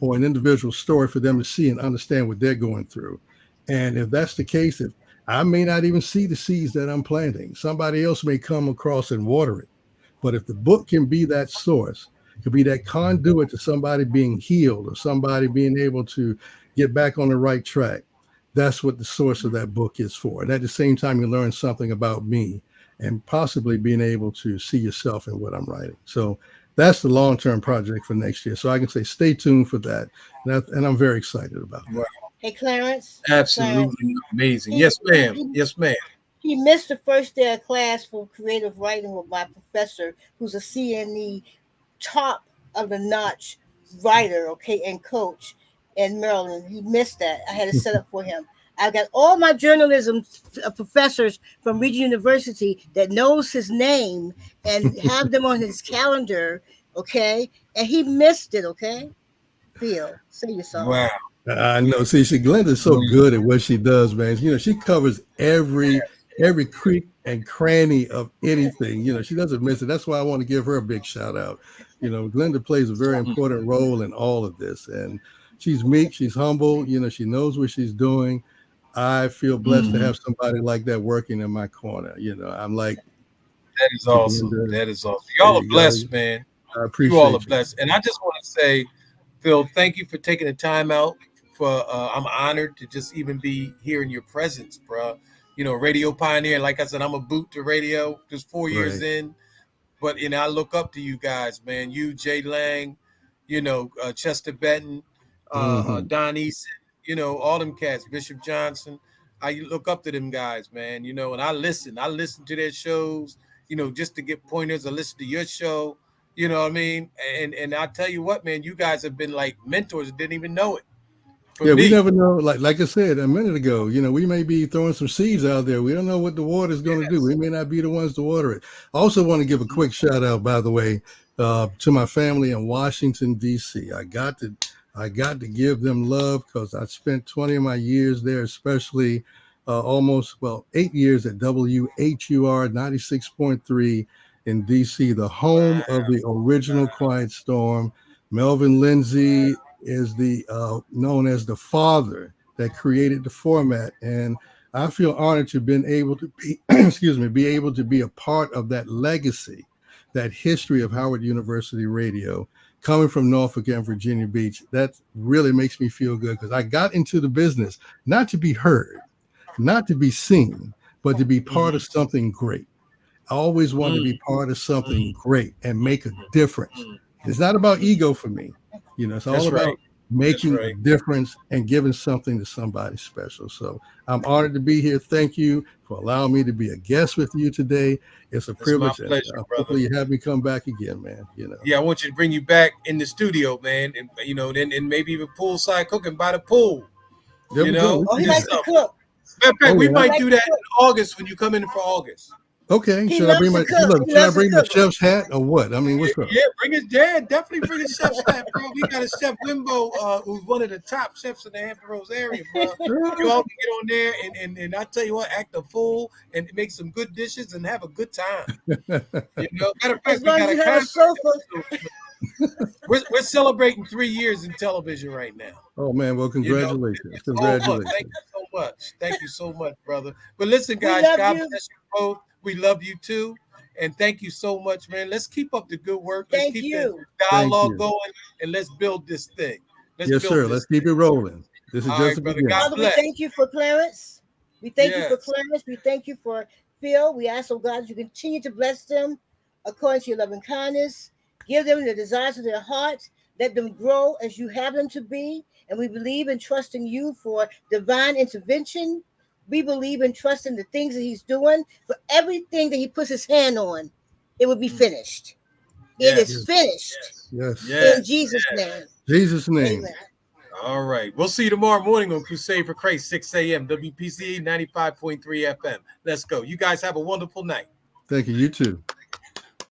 Speaker 2: or an individual story for them to see and understand what they're going through. And if that's the case, if I may not even see the seeds that I'm planting, somebody else may come across and water it. But if the book can be that source, could be that conduit to somebody being healed or somebody being able to get back on the right track. That's what the source of that book is for. And at the same time, you learn something about me and possibly being able to see yourself in what I'm writing. So that's the long-term project for next year. So I can say stay tuned for that. And I'm very excited about
Speaker 1: Wow.
Speaker 2: that.
Speaker 3: Hey, Clarence. Clarence.
Speaker 1: Absolutely amazing.
Speaker 3: He,
Speaker 1: Yes, ma'am.
Speaker 3: he
Speaker 1: Yes, ma'am.
Speaker 3: he missed the first day of class for creative writing with my professor, who's a CNE top of the notch writer, okay, and coach in Maryland. He missed that. I had to set up for him. I got all my journalism professors from Regent University that knows his name and have them on his calendar, okay? And he missed it, okay? Phil, say you're sorry.
Speaker 1: Wow.
Speaker 2: I know. See, Glenda's so
Speaker 1: Mm,
Speaker 2: good at what she does, man. She covers every creek and cranny of anything. She doesn't miss it. That's why I want to give her a big shout out. Glenda plays a very
Speaker 1: mm,
Speaker 2: important role in all of this, and she's meek, she's humble. She knows what she's doing. I feel blessed to
Speaker 1: mhm.
Speaker 2: have somebody like that working in my corner. I'm like,
Speaker 1: That is
Speaker 2: to
Speaker 1: awesome.
Speaker 2: Glenda,
Speaker 1: That is awesome.
Speaker 2: there
Speaker 1: Y'all are
Speaker 2: you go.
Speaker 1: blessed, man.
Speaker 2: I
Speaker 1: You all are
Speaker 2: appreciate you.
Speaker 1: blessed. And I just want to say, Phil, thank you for taking the time out. I'm honored to just even be here in your presence, bro. Radio pioneer. Like I said, I'm a boot to radio. Just 4 years
Speaker 2: Right.
Speaker 1: in, but I look up to you guys, man. You, Jay Lang, Chester Benton,
Speaker 2: Hmm.
Speaker 1: Don Eason, all them cats, Bishop Johnson. I look up to them guys, man. And I listen. I listen to their shows, just to get pointers. I listen to your show. You know what I mean? And I tell you what, man, you guys have been like mentors. Didn't even know it for
Speaker 2: Yeah, we
Speaker 1: me.
Speaker 2: never know. Like I said a minute ago, we may be throwing some seeds out there. We don't know what the water is going to do. We may not be the ones to water it. I also want to give a quick shout out, by the way, to my family in Washington D.C. I got to give them love because I spent 20 of my years there, especially almost 8 years at WHUR 96.3 in D.C., the home
Speaker 1: Wow.
Speaker 2: of the original Quiet Storm. Melvin Lindsay is the known as the father that created the format, and I feel honored to have been able to be excuse me, be able to be a part of that legacy, that history of Howard University radio, coming from Norfolk and Virginia Beach. That really makes me feel good because I got into the business not to be heard, not to be seen, but to be part of
Speaker 1: Mm-hmm.
Speaker 2: something great. I always wanted to
Speaker 1: Mm,
Speaker 2: be part of something
Speaker 1: mm,
Speaker 2: great and make a
Speaker 1: mm,
Speaker 2: difference.
Speaker 1: mm,
Speaker 2: It's not about
Speaker 1: mm.
Speaker 2: ego for me. It's all
Speaker 1: That's right.
Speaker 2: about
Speaker 1: That's
Speaker 2: making a
Speaker 1: right.
Speaker 2: difference and giving something to somebody special. So I'm honored to be here. Thank you for allowing me to be a guest with you today. It's a
Speaker 1: It's my
Speaker 2: privilege, and
Speaker 1: pleasure, brother.
Speaker 2: hopefully you have me come back again, man.
Speaker 1: Yeah, I want you to bring you back in the studio, man, and then and maybe even poolside cooking by the pool.
Speaker 2: There we go. We
Speaker 3: Oh,
Speaker 2: can
Speaker 3: he
Speaker 2: do
Speaker 1: Just
Speaker 3: likes
Speaker 2: that.
Speaker 3: to
Speaker 1: something.
Speaker 3: cook.
Speaker 1: Matter of fact,
Speaker 2: Oh
Speaker 1: we
Speaker 2: yeah.
Speaker 3: He
Speaker 1: might
Speaker 3: likes
Speaker 1: do
Speaker 3: to
Speaker 1: that
Speaker 3: cook.
Speaker 1: in August when you come in for August.
Speaker 2: Okay.
Speaker 3: He
Speaker 2: Should I
Speaker 3: loves
Speaker 2: bring
Speaker 3: to
Speaker 2: my
Speaker 3: cook. He
Speaker 2: should I
Speaker 3: loves to
Speaker 2: bring my
Speaker 3: cook.
Speaker 2: chef's hat or what? I mean, what's up?
Speaker 1: Yeah, bring his dad. Definitely bring his chef's hat, bro. We got a chef Wimbo, who's one of the top chefs in the Hampton Roads area, bro. You all can get on there and I tell you what, act a fool and make some good dishes and have a good time. Matter of fact,
Speaker 3: As
Speaker 1: we
Speaker 3: long as
Speaker 1: got a
Speaker 3: you have a
Speaker 1: concert
Speaker 3: sofa.
Speaker 1: episode. We're celebrating 3 years in television right now.
Speaker 2: Oh man, well congratulations.
Speaker 1: It's all love. Thank
Speaker 2: Congratulations.
Speaker 1: you so much. Thank you so much, brother. But listen,
Speaker 3: We
Speaker 1: guys,
Speaker 3: love
Speaker 1: God
Speaker 3: you.
Speaker 1: bless you both. We love you too. And thank you so much, man. Let's keep up the good work. Let's
Speaker 3: Thank
Speaker 1: keep the
Speaker 3: you.
Speaker 2: Thank
Speaker 1: dialogue
Speaker 2: you.
Speaker 1: going and let's build this thing. Let's
Speaker 2: Yes,
Speaker 1: build
Speaker 2: sir.
Speaker 1: this
Speaker 2: Let's
Speaker 1: thing.
Speaker 2: keep it rolling. This is
Speaker 1: All
Speaker 2: just
Speaker 1: right,
Speaker 2: the
Speaker 1: brother. God
Speaker 2: beginning.
Speaker 3: Father, we
Speaker 1: bless.
Speaker 3: thank you for Clarence. We thank you for
Speaker 1: Yes.
Speaker 3: Clarence. We thank you for Phil. We ask, oh God, that you continue to bless them according to your loving kindness. Give them the desires of their hearts. Let them grow as you have them to be. And we believe and trust in you for divine intervention. We believe and trust in the things that he's doing. For everything that he puts his hand on, it will be
Speaker 1: Mm.
Speaker 3: finished. It is
Speaker 2: Yes.
Speaker 1: Yes.
Speaker 3: finished.
Speaker 2: Yes.
Speaker 3: In
Speaker 1: Yes.
Speaker 3: Jesus' name.
Speaker 2: Jesus' name.
Speaker 3: Amen.
Speaker 1: All right. We'll see you tomorrow morning on Crusade for Christ, 6 a.m. WPCE 95.3 FM. Let's go. You guys have a wonderful night.
Speaker 2: Thank you. You too.